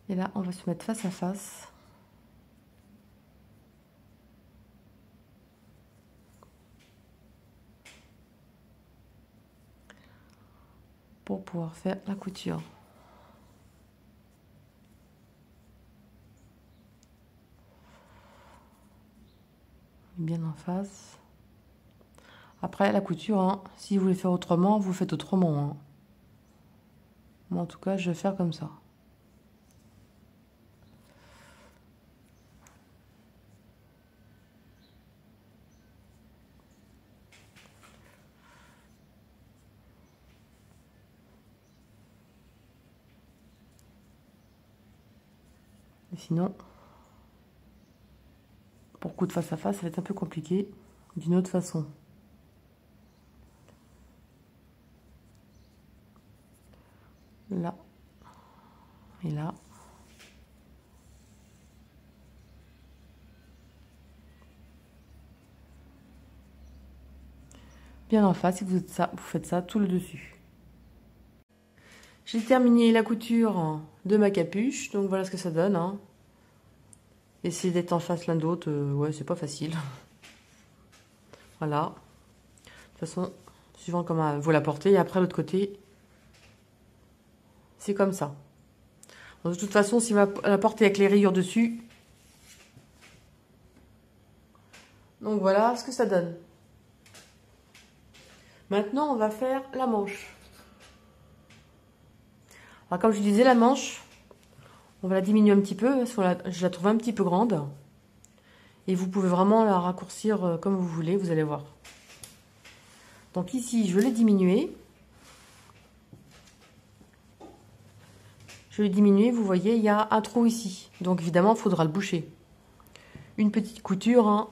Et là, on va se mettre face à face. Pour pouvoir faire la couture. Bien en face. Après, la couture, hein, si vous voulez faire autrement, vous faites autrement. Hein. Moi, en tout cas, je vais faire comme ça. Et sinon, pour coudre face à face, ça va être un peu compliqué d'une autre façon. Là et là. bien en face et vous faites ça tout le dessus. J'ai terminé la couture de ma capuche, donc voilà ce que ça donne. Hein. Essayez d'être en face l'un d'autre, ouais, c'est pas facile. Voilà. De toute façon, suivant comment vous la portez, et après l'autre côté, c'est comme ça. Donc, de toute façon, si vous la portez avec les rayures dessus, donc voilà ce que ça donne. Maintenant, on va faire la manche. Alors, comme je disais, la manche, on va la diminuer un petit peu, parce que je la trouve un petit peu grande. Et vous pouvez vraiment la raccourcir comme vous voulez, vous allez voir. Donc ici, je l'ai diminué. Je l'ai diminué, vous voyez, il y a un trou ici. Donc évidemment, il faudra le boucher. Une petite couture, hein.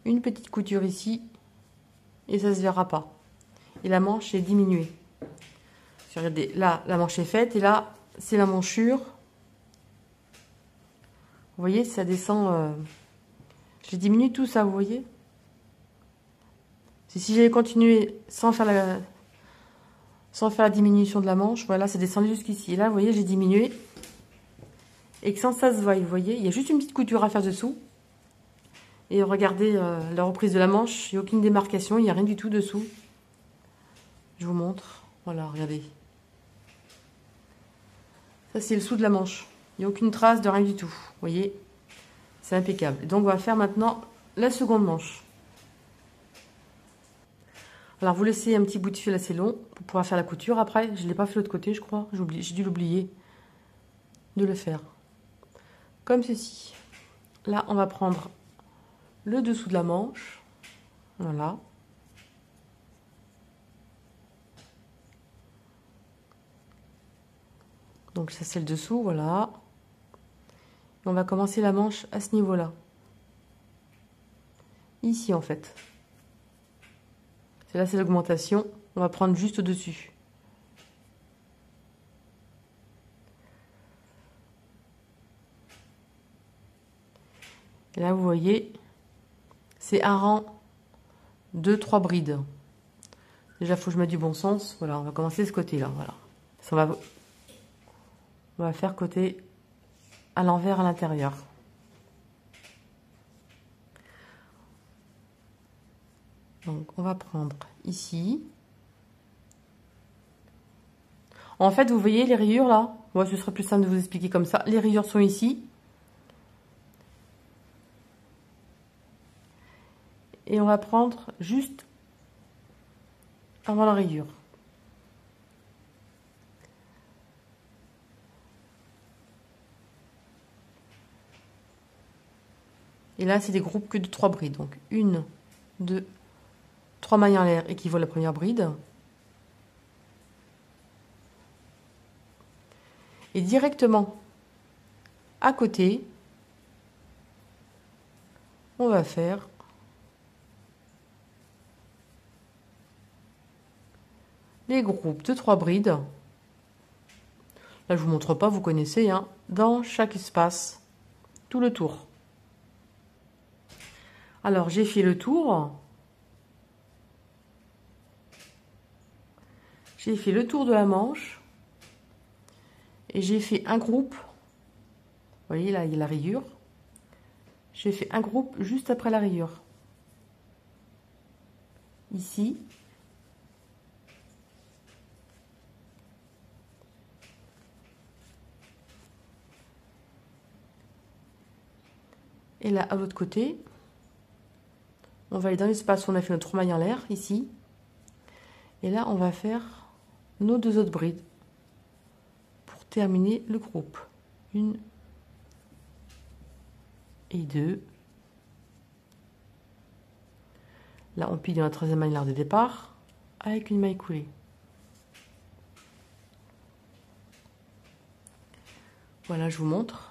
Une petite couture ici. Et ça ne se verra pas. Et la manche est diminuée. Regardez, là, la manche est faite. Et là, c'est la manchure. Vous voyez, ça descend. J'ai diminué tout ça, vous voyez. Si j'avais continué sans faire la diminution de la manche, voilà, c'est descendu jusqu'ici. Là, vous voyez, j'ai diminué. Et que sans ça se voie, vous voyez, il y a juste une petite couture à faire dessous. Et regardez la reprise de la manche, il n'y a aucune démarcation, il n'y a rien du tout dessous. Je vous montre. Voilà, regardez. Ça, c'est le dessous de la manche. Il n'y a aucune trace de rien du tout. Vous voyez, c'est impeccable. Donc, on va faire maintenant la seconde manche. Alors, vous laissez un petit bout de fil assez long pour pouvoir faire la couture. Après, je ne l'ai pas fait de l'autre côté, je crois. J'ai dû l'oublier de le faire. Comme ceci. Là, on va prendre le dessous de la manche. Voilà. Donc ça c'est le dessous, voilà. Et on va commencer la manche à ce niveau-là. Ici en fait. Là c'est l'augmentation. On va prendre juste au-dessus. Et là vous voyez, c'est un rang de 3 brides. Déjà il faut que je mette du bon sens. Voilà, on va commencer ce côté-là. Voilà. On va faire côté à l'envers à l'intérieur. Donc on va prendre ici. En fait, vous voyez les rayures là. Moi, ce serait plus simple de vous expliquer comme ça. Les rayures sont ici. Et on va prendre juste avant la rayure. Et là, c'est des groupes que de 3 brides. Donc, 1, 2, 3 mailles en l'air équivaut à la première bride. Et directement à côté, on va faire les groupes de 3 brides. Là, je vous montre pas, vous connaissez, hein, dans chaque espace, tout le tour. Alors, j'ai fait le tour. J'ai fait le tour de la manche. Et j'ai fait un groupe. Vous voyez, là, il y a la rayure. J'ai fait un groupe juste après la rayure. Ici. Et là, à l'autre côté, on va aller dans l'espace où on a fait notre maille en l'air, ici. Et là, on va faire nos 2 autres brides pour terminer le groupe. 1 et 2. Là, on plie dans la 13e maille en l'air de départ avec une maille coulée. Voilà, je vous montre.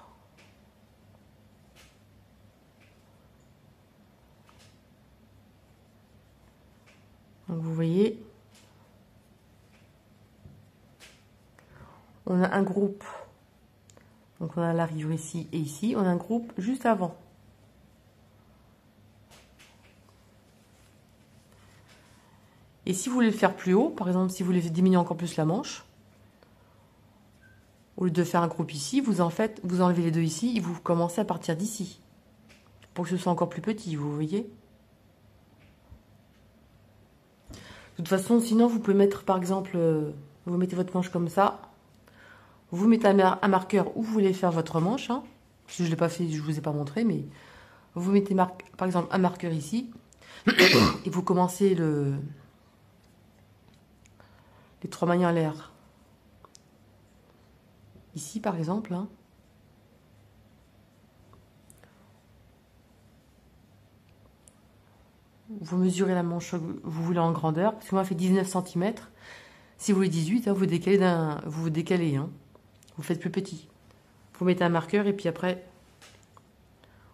Donc vous voyez, on a un groupe, donc on a la rayure ici et ici, on a un groupe juste avant. Et si vous voulez le faire plus haut, par exemple, si vous voulez diminuer encore plus la manche, au lieu de faire un groupe ici, vous enlevez les deux ici et vous commencez à partir d'ici. Pour que ce soit encore plus petit, vous voyez. De toute façon, sinon, vous pouvez mettre, par exemple, vous mettez votre manche comme ça. Vous mettez un marqueur où vous voulez faire votre manche. Hein. Si je ne l'ai pas fait, je ne vous ai pas montré, mais vous mettez, par exemple, un marqueur ici. Et vous commencez les 3 mailles en l'air. Ici, par exemple. Hein. Vous mesurez la manche que vous voulez en grandeur. Parce que moi, elle fait 19 cm. Si vous voulez 18, hein, vous vous décalez. Hein. Vous faites plus petit. Vous mettez un marqueur et puis après,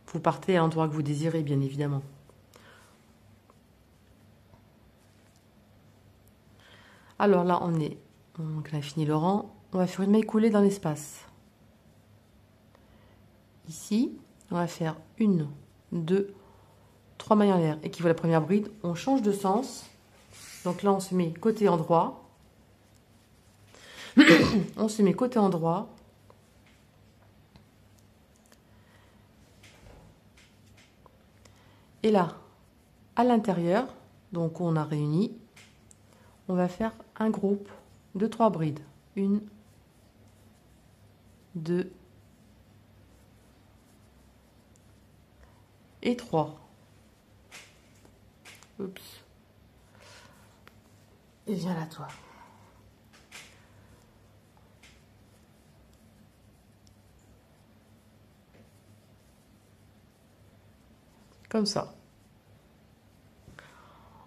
vous partez à l'endroit que vous désirez, bien évidemment. Alors là, on a fini le rang. On va faire une maille coulée dans l'espace. Ici, on va faire 1, 2, 3 mailles en l'air. Équivaut à la première bride. On change de sens. Donc là, on se met côté endroit. On se met côté endroit. Et là, à l'intérieur, donc on a réuni, on va faire un groupe de 3 brides. 1, 2 et 3. Oups. Et viens là, toi. Comme ça.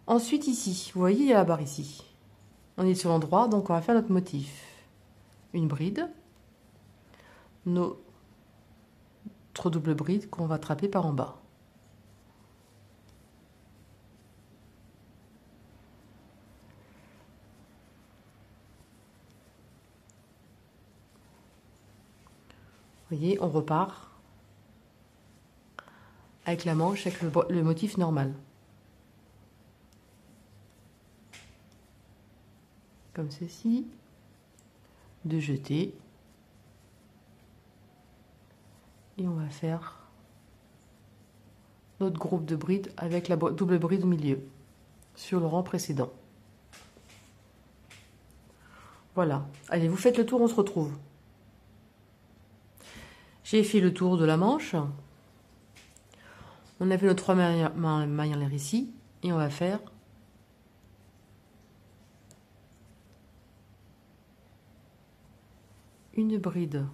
Ensuite, ici, vous voyez, il y a la barre ici. On est sur l'endroit, donc on va faire notre motif. Une bride. Notre double bride qu'on va attraper par en bas. Vous voyez, on repart avec la manche, avec le motif normal. Comme ceci. De jeter. Et on va faire notre groupe de brides avec la double bride au milieu, sur le rang précédent. Voilà. Allez, vous faites le tour, on se retrouve. J'ai fait le tour de la manche. On a fait nos 3 mailles en l'air ici. Et on va faire une bride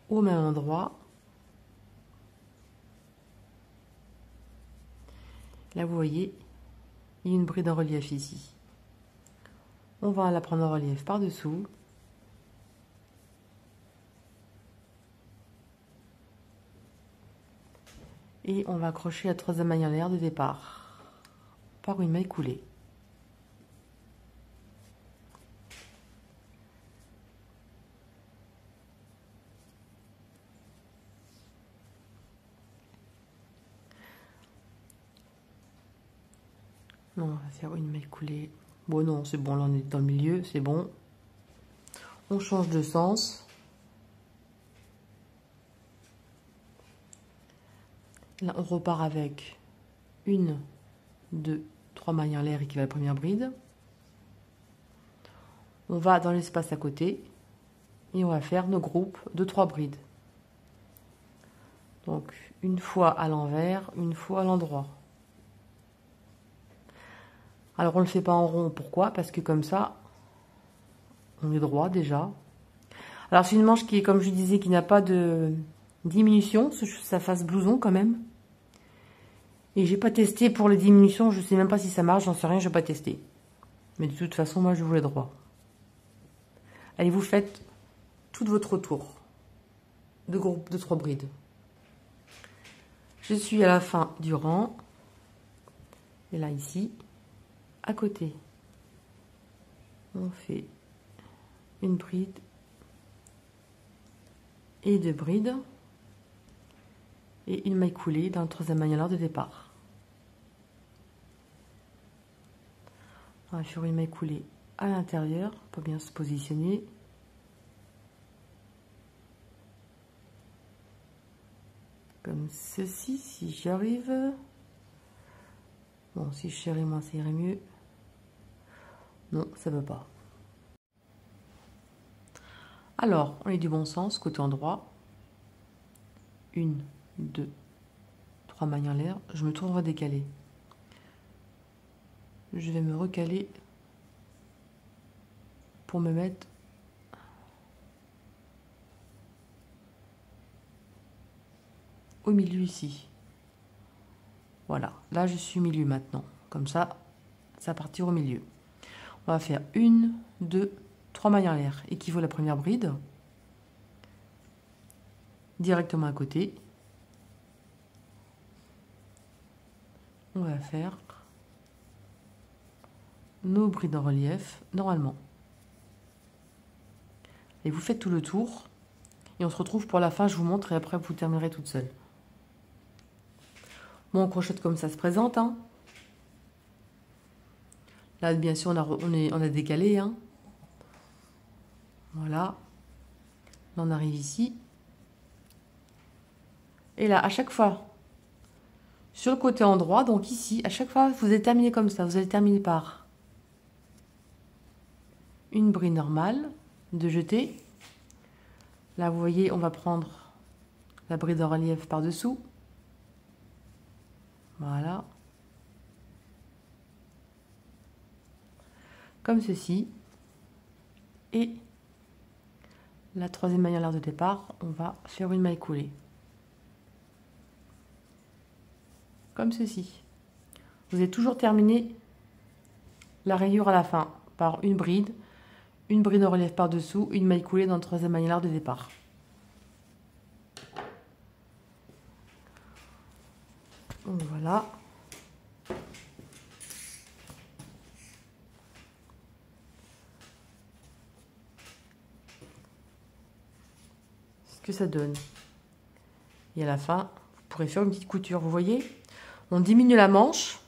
au même endroit. Là, vous voyez, il y a une bride en relief ici. On va la prendre en relief par-dessous. Et on va accrocher la 3e maille en l'air de départ par une maille coulée. Non, on va faire une maille coulée. Bon, non, c'est bon, là on est dans le milieu, c'est bon. On change de sens. Là, on repart avec 1, 2, 3 mailles en l'air équivalent à la première bride. On va dans l'espace à côté et on va faire nos groupes de 3 brides. Donc, une fois à l'envers, une fois à l'endroit. Alors, on ne le fait pas en rond. Pourquoi? Parce que comme ça, on est droit déjà. Alors, c'est une manche qui est, comme je disais, qui n'a pas de diminution. Ça fasse blouson quand même. Et j'ai pas testé pour les diminutions. Je sais même pas si ça marche. J'en sais rien. Je vais pas tester. Mais de toute façon, moi, je voulais droit. Allez, vous faites tout votre tour de groupe de 3 brides. Je suis à la fin du rang. Et là, ici, à côté, on fait une bride et 2 brides et une maille coulée dans le 3e maille en l'air de départ. On va faire une maille coulée à l'intérieur pour bien se positionner. Comme ceci, si j'y arrive. Bon, si je serrais moins, ça irait mieux. Non, ça ne veut pas. Alors, on est du bon sens, côté endroit. 1, 2, 3 mailles en l'air. Je me tourne décaler. Je vais me recaler pour me mettre au milieu ici. Voilà, là je suis au milieu maintenant. Comme ça, ça va partir au milieu. On va faire 1, 2, 3 mailles en l'air, équivaut à la première bride. Directement à côté. On va faire nos brides en relief, normalement. Et vous faites tout le tour. Et on se retrouve pour la fin, je vous montre, et après vous terminerez toute seule. Bon, on crochette comme ça se présente. Hein. Là, bien sûr, on a décalé. Hein. Voilà. Là, on arrive ici. Et là, à chaque fois, sur le côté endroit, donc ici, à chaque fois, vous allez terminer comme ça. Vous allez terminer par une bride normale de jeter. Là, vous voyez, on va prendre la bride en relief par-dessous. Voilà. Comme ceci. Et la troisième maille en l'air de départ, on va faire une maille coulée. Comme ceci. Vous allez toujours terminer la rayure à la fin par une bride en relief par-dessous, une maille coulée dans la troisième maille en l'air de départ. Donc voilà. Ce que ça donne. Et à la fin, vous pourrez faire une petite couture. Vous voyez, on diminue la manche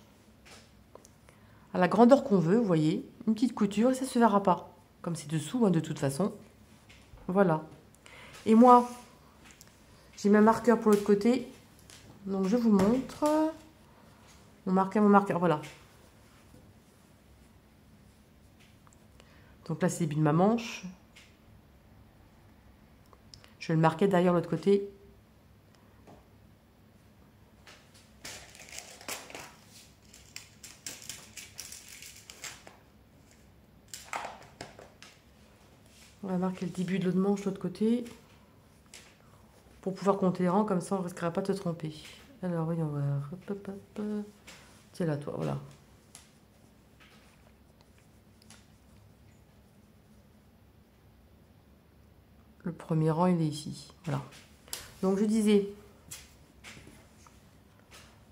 à la grandeur qu'on veut. Vous voyez, une petite couture et ça ne se verra pas. Comme c'est dessous, hein, de toute façon. Voilà. Et moi, j'ai mes marqueurs pour l'autre côté. Donc je vous montre. Mon marqueur, voilà. Donc là, c'est le début de ma manche. Je vais le marquer derrière l'autre côté. On va marquer le début de l'autre manche de l'autre côté. Pour pouvoir compter les rangs, comme ça on ne risquera pas de se tromper. Alors oui, on va... Hop, hop, hop. Tiens là, toi, voilà. Le premier rang, il est ici. Voilà. Donc je disais,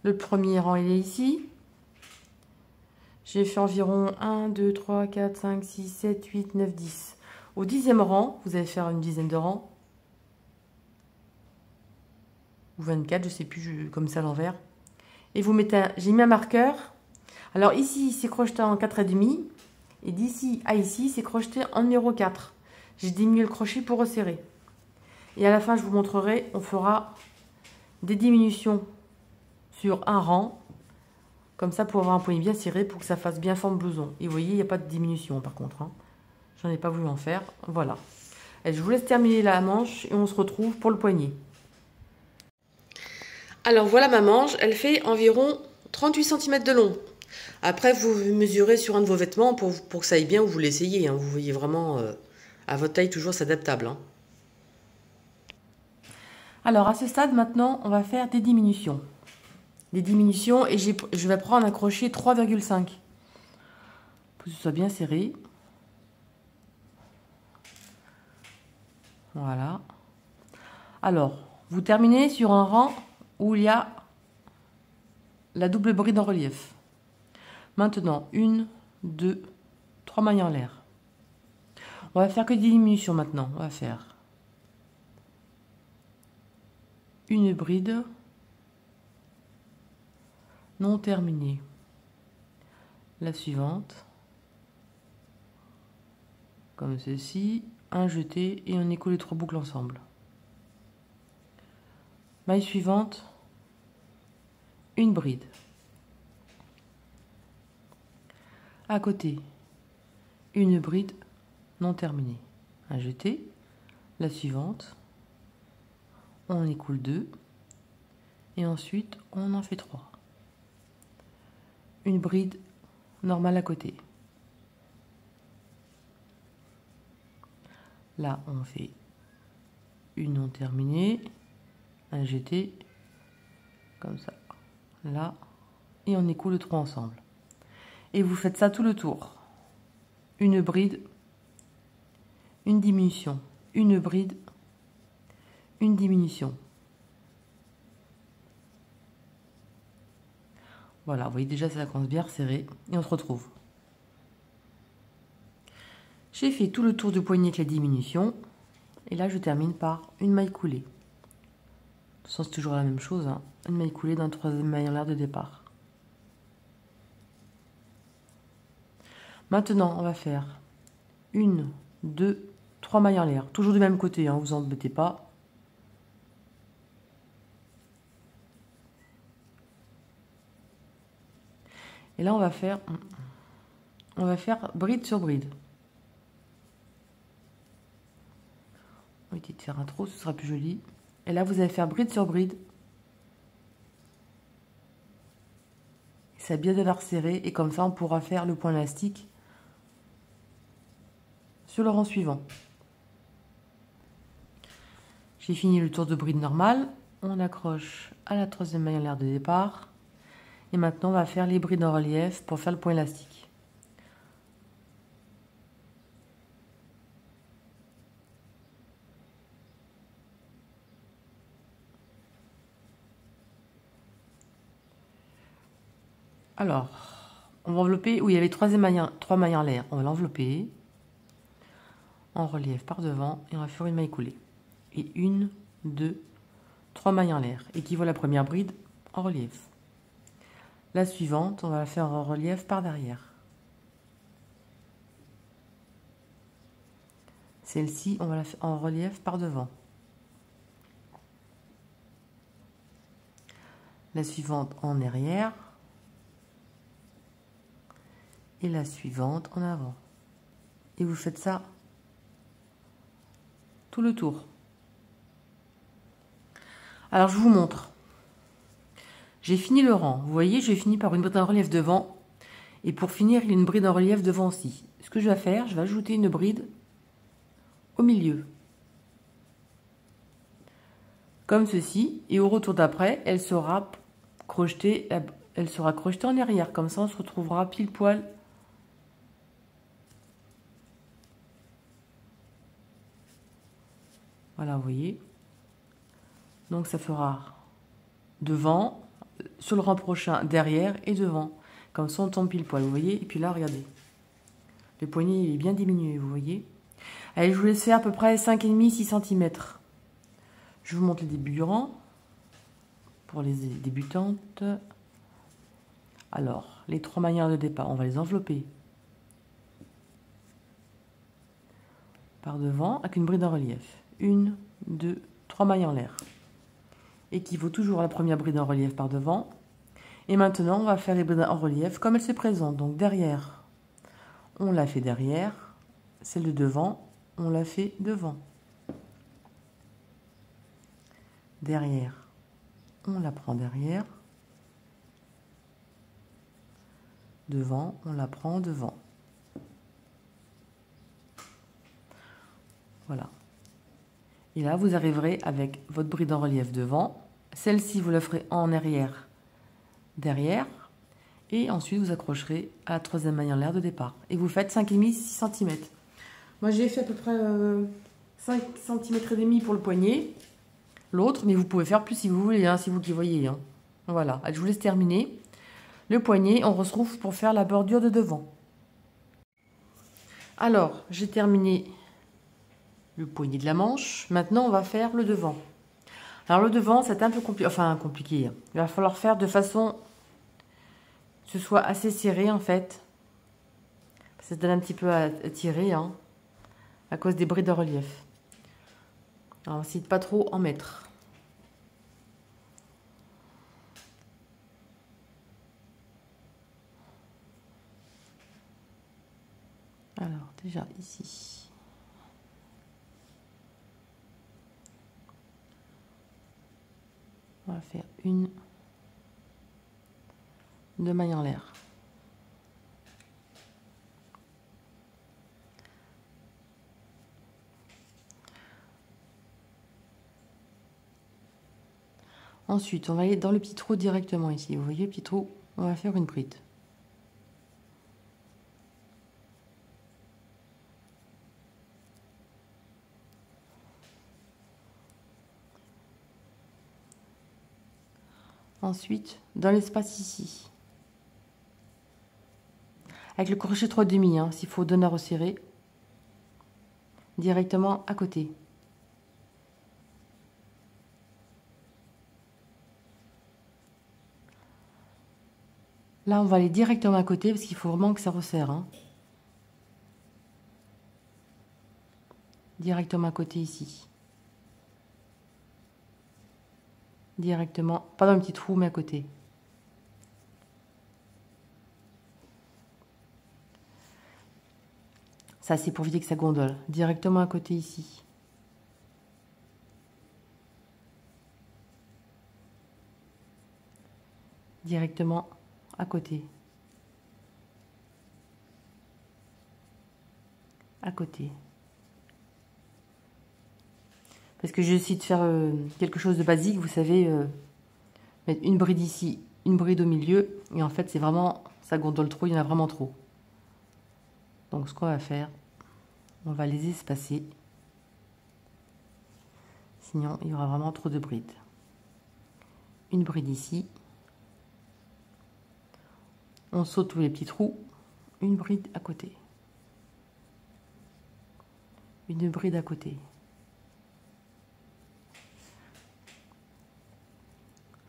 le premier rang, il est ici. J'ai fait environ 1, 2, 3, 4, 5, 6, 7, 8, 9, 10. Au 10e rang, vous allez faire une dizaine de rangs. Ou 24, je ne sais plus, comme ça à l'envers. Et vous mettez, j'ai mis un marqueur. Alors ici, c'est crocheté en 4,5. Et d'ici à ici, c'est crocheté en numéro 4. J'ai diminué le crochet pour resserrer. Et à la fin, je vous montrerai, on fera des diminutions sur un rang. Comme ça, pour avoir un poignet bien serré, pour que ça fasse bien forme blouson. Et vous voyez, il n'y a pas de diminution par contre. Hein. J'en ai pas voulu en faire. Voilà. Et je vous laisse terminer la manche et on se retrouve pour le poignet. Alors voilà ma manche, elle fait environ 38 cm de long. Après, vous mesurez sur un de vos vêtements pour que ça aille bien ou vous l'essayez. Hein. Vous voyez vraiment à votre taille, toujours c'est adaptable. Hein. Alors à ce stade, maintenant, on va faire des diminutions. Des diminutions et je vais prendre un crochet 3,5 pour que ce soit bien serré. Voilà. Alors, vous terminez sur un rang où il y a la double bride en relief. Maintenant, 1, 2, 3 mailles en l'air. On va faire que des diminutions maintenant. On va faire une bride non terminée. La suivante. comme ceci, un jeté et on écoule les 3 boucles ensemble. Maille suivante, une bride. À côté, une bride non terminée. Un jeté, la suivante, on écoule 2 et ensuite on en fait 3. Une bride normale à côté. Là, on fait une non terminée, un jeté, comme ça, là, et on écoule 3 ensemble. Et vous faites ça tout le tour. Une bride, une diminution, une bride, une diminution. Voilà, vous voyez déjà ça commence bien resserré et on se retrouve. J'ai fait tout le tour du poignet avec la diminution et là je termine par une maille coulée. De toute façon c'est toujours la même chose, hein. Une maille coulée dans le 3e maille en l'air de départ. Maintenant on va faire 1, 2, 3 mailles en l'air, toujours du même côté, hein, vous embêtez pas. Et là on va faire bride sur bride. On va éviter de faire un trou, ce sera plus joli. Et là vous allez faire bride sur bride. Ça bien de la resserrer et comme ça on pourra faire le point élastique sur le rang suivant. J'ai fini le tour de bride normal. On accroche à la 3e maille en l'air de départ. Et maintenant on va faire les brides en relief pour faire le point élastique. Alors, on va envelopper où il y avait 3 mailles en l'air. On va l'envelopper en relief par devant et on va faire une maille coulée. Et 1, 2, 3 mailles en l'air, équivaut à la première bride en relief. La suivante, on va la faire en relief par derrière. Celle-ci, on va la faire en relief par devant. La suivante en arrière. Et la suivante en avant. Et vous faites ça tout le tour. Alors je vous montre. J'ai fini le rang. Vous voyez, j'ai fini par une bride en relief devant. Et pour finir, il y a une bride en relief devant aussi. Ce que je vais faire, je vais ajouter une bride au milieu. Comme ceci. Et au retour d'après, elle sera crochetée en arrière. Comme ça, on se retrouvera pile poil. Voilà, vous voyez. Donc ça fera devant, sur le rang prochain, derrière et devant. Comme ça, on tombe pile poil, vous voyez. Et puis là, regardez. Le poignet est bien diminué, vous voyez. Allez, je vous laisse faire à peu près 5,5-6 cm. Je vous montre le début du rang. Pour les débutantes. Alors, les 3 manières de départ, on va les envelopper par devant avec une bride en relief. 1, 2, 3 mailles en l'air. Équivaut toujours à la première bride en relief par devant. Et maintenant, on va faire les brides en relief comme elles se présentent. Donc derrière, on la fait derrière. Celle de devant, on la fait devant. Derrière, on la prend derrière. Devant, on la prend devant. Voilà. Et là, vous arriverez avec votre bride en relief devant. Celle-ci, vous la ferez en arrière, derrière. Et ensuite, vous accrocherez à la 3e maille en l'air de départ. Et vous faites 5,5-6 cm. Moi, j'ai fait à peu près 5 cm et demi pour le poignet. L'autre, mais vous pouvez faire plus si vous voulez, hein, c'est vous qui voyez. Hein. Voilà. Allez, je vous laisse terminer. Le poignet, on retrouve pour faire la bordure de devant. Alors, j'ai terminé le poignet de la manche. Maintenant, on va faire le devant. Alors, le devant, c'est un peu compliqué. Il va falloir faire de façon que ce soit assez serré, en fait. Ça donne un petit peu à tirer. Hein. à cause des brides de relief. Alors, on va essayer de pas trop en mettre. Alors, déjà ici. On va faire une de maille en l'air. Ensuite, on va aller dans le petit trou directement ici. Vous voyez le petit trou, on va faire une bride. Ensuite, dans l'espace ici, avec le crochet 3/2, hein, s'il faut donner à resserrer, directement à côté. Là, on va aller directement à côté parce qu'il faut vraiment que ça resserre. Hein. Directement à côté ici. Directement, pas dans le petit trou, mais à côté. Ça, c'est pour éviter que ça gondole. Directement à côté ici. Directement à côté. À côté. Parce que j'essaie de faire quelque chose de basique, vous savez, mettre une bride ici, une bride au milieu, et en fait c'est vraiment, ça gondole trop, il y en a vraiment trop. Donc ce qu'on va faire, on va les espacer, sinon il y aura vraiment trop de brides. Une bride ici, on saute tous les petits trous, une bride à côté, une bride à côté.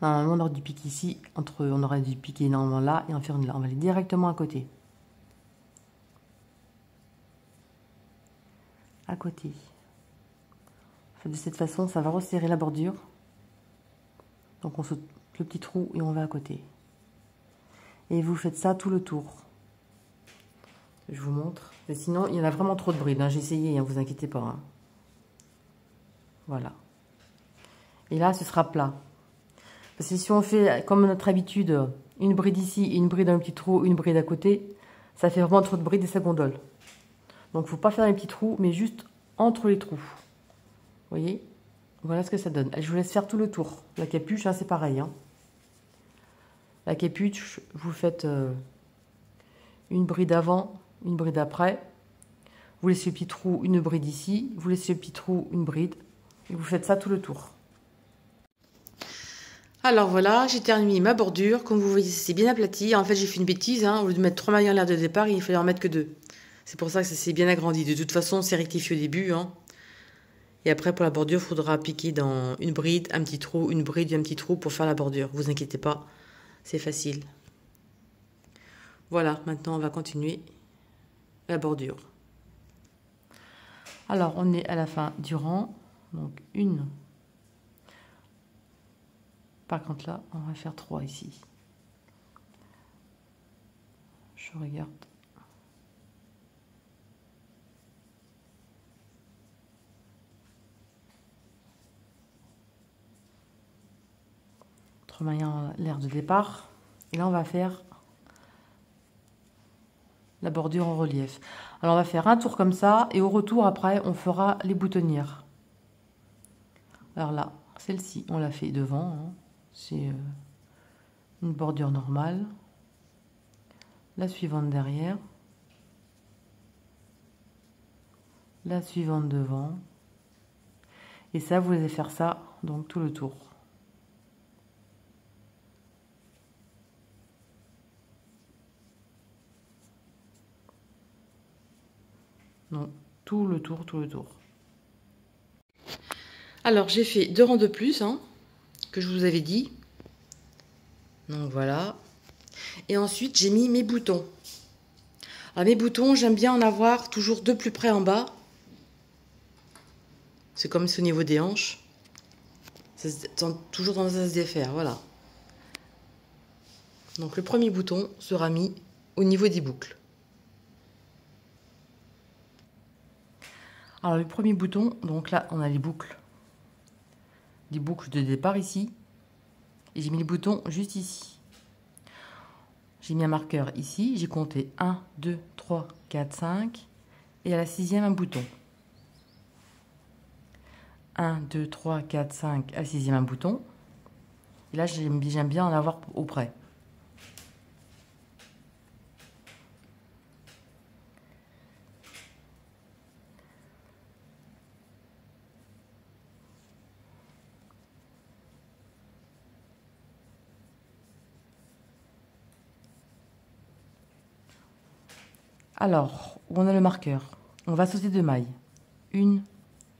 Normalement, on aura du pic ici, on aura du piqué normalement là, et on va faire une là. On va aller directement à côté. À côté. De cette façon, ça va resserrer la bordure. Donc on saute le petit trou et on va à côté. Et vous faites ça tout le tour. Je vous montre. Et sinon, il y en a vraiment trop de brides. Hein. J'ai essayé, ne vous inquiétez pas. Hein. Voilà. Et là, ce sera plat. Parce que si on fait comme notre habitude, une bride ici, une bride dans un petit trou, une bride à côté, ça fait vraiment trop de brides et ça gondole. Donc il ne faut pas faire les petits trous, mais juste entre les trous. Vous voyez? Voilà ce que ça donne. Je vous laisse faire tout le tour. La capuche, hein, c'est pareil. Hein. La capuche, vous faites une bride avant, une bride après. Vous laissez le petit trou, une bride ici. Vous laissez le petit trou, une bride. Et vous faites ça tout le tour. Alors voilà, j'ai terminé ma bordure. Comme vous voyez, c'est bien aplati. En fait, j'ai fait une bêtise. Hein. Au lieu de mettre 3 mailles en l'air de départ, il fallait en mettre que 2. C'est pour ça que ça s'est bien agrandi. De toute façon, c'est rectifié au début. Hein. Et après, pour la bordure, il faudra appliquer dans une bride, un petit trou, une bride, un petit trou pour faire la bordure. Vous inquiétez pas, c'est facile. Voilà, maintenant, on va continuer la bordure. Alors, on est à la fin du rang. Donc, une. Par contre, là, on va faire 3 ici. Je regarde. Mailles en l'air de départ. Et là, on va faire la bordure en relief. Alors, on va faire un tour comme ça. Et au retour, après, on fera les boutonnières. Alors là, celle-ci, on l'a fait devant. Hein. C'est une bordure normale. La suivante derrière. La suivante devant. Et ça, vous allez faire ça, donc tout le tour. Non, tout le tour, tout le tour. Alors, j'ai fait 2 rangs de plus, hein, que je vous avais dit. Donc, voilà. Et ensuite, j'ai mis mes boutons. Alors, mes boutons, j'aime bien en avoir toujours 2 plus près en bas. C'est comme si au niveau des hanches, toujours tendance à se défaire, voilà. Donc le premier bouton sera mis au niveau des boucles. Alors le premier bouton, donc là on a les boucles de départ ici, et j'ai mis le bouton juste ici. J'ai mis un marqueur ici, j'ai compté 1, 2, 3, 4, 5, et à la sixième un bouton. 1, 2, 3, 4, 5, à la sixième un bouton. Et là j'aime bien en avoir auprès. Alors, où on a le marqueur, on va sauter 2 mailles. 1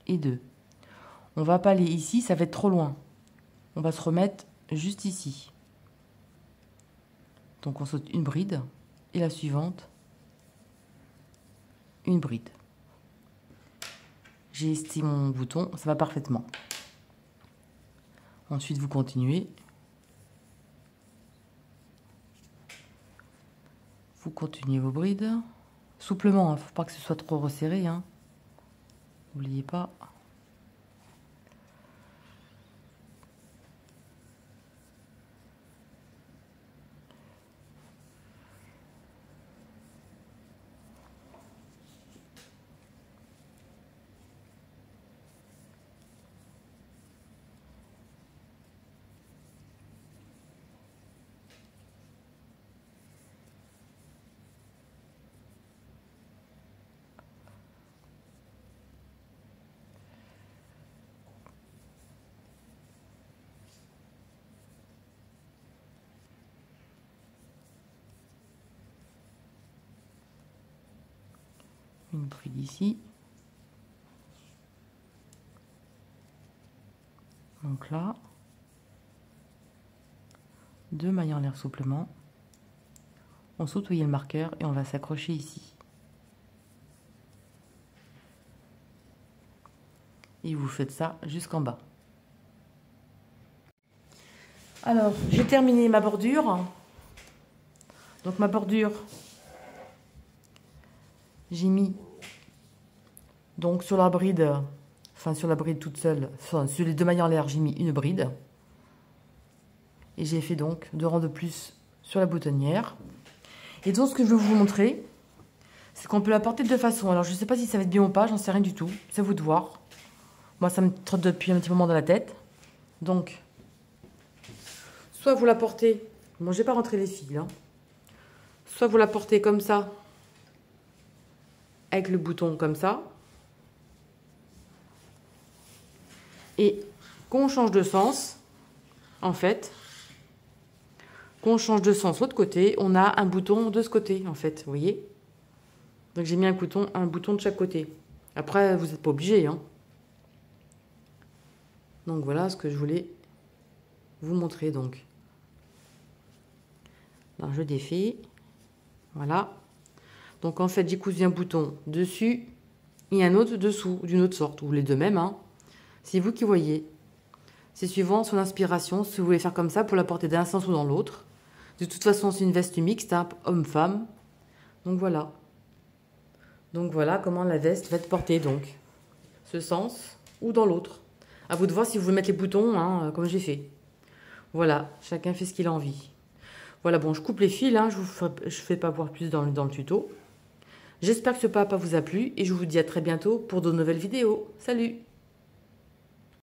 et 2. On va pas aller ici, ça va être trop loin. On va se remettre juste ici. Donc on saute une bride et la suivante, une bride. J'ai estimé mon bouton, ça va parfaitement. Ensuite, vous continuez. Vous continuez vos brides. Souplement, il ne faut pas que ce soit trop resserré. N'oubliez pas. Une bride ici. Donc là, 2 mailles en l'air souplement. On saute où il y a le marqueur et on va s'accrocher ici. Et vous faites ça jusqu'en bas. Alors, j'ai terminé ma bordure. Donc ma bordure, j'ai mis donc sur la bride, sur la bride toute seule, sur les 2 mailles en l'air, j'ai mis une bride. Et j'ai fait donc 2 rangs de plus sur la boutonnière. Et donc ce que je veux vous montrer, c'est qu'on peut la porter de 2 façons. Alors je ne sais pas si ça va être bien ou pas, j'en sais rien du tout. C'est à vous de voir. Moi ça me trotte depuis un petit moment dans la tête. Donc, soit vous la portez, bon j'ai pas rentré les fils, soit vous la portez comme ça, avec le bouton comme ça. Et qu'on change de sens, en fait, qu'on change de sens l'autre côté, on a un bouton de ce côté, en fait, vous voyez. Donc j'ai mis un bouton de chaque côté. Après, vous n'êtes pas obligé, Donc voilà ce que je voulais vous montrer, donc. Alors, je défais. Voilà. Donc en fait, j'ai cousu un bouton dessus et un autre dessous, d'une autre sorte, ou les deux mêmes, C'est vous qui voyez. C'est suivant son inspiration, si vous voulez faire comme ça pour la porter d'un sens ou dans l'autre. De toute façon, c'est une veste mixte, homme-femme. Donc voilà. Donc voilà comment la veste va être portée, donc. Ce sens ou dans l'autre. À vous de voir si vous voulez mettre les boutons, comme j'ai fait. Voilà, chacun fait ce qu'il a envie. Voilà, bon, je coupe les fils, je fais pas voir plus dans le tuto. J'espère que ce papa vous a plu et je vous dis à très bientôt pour de nouvelles vidéos. Salut!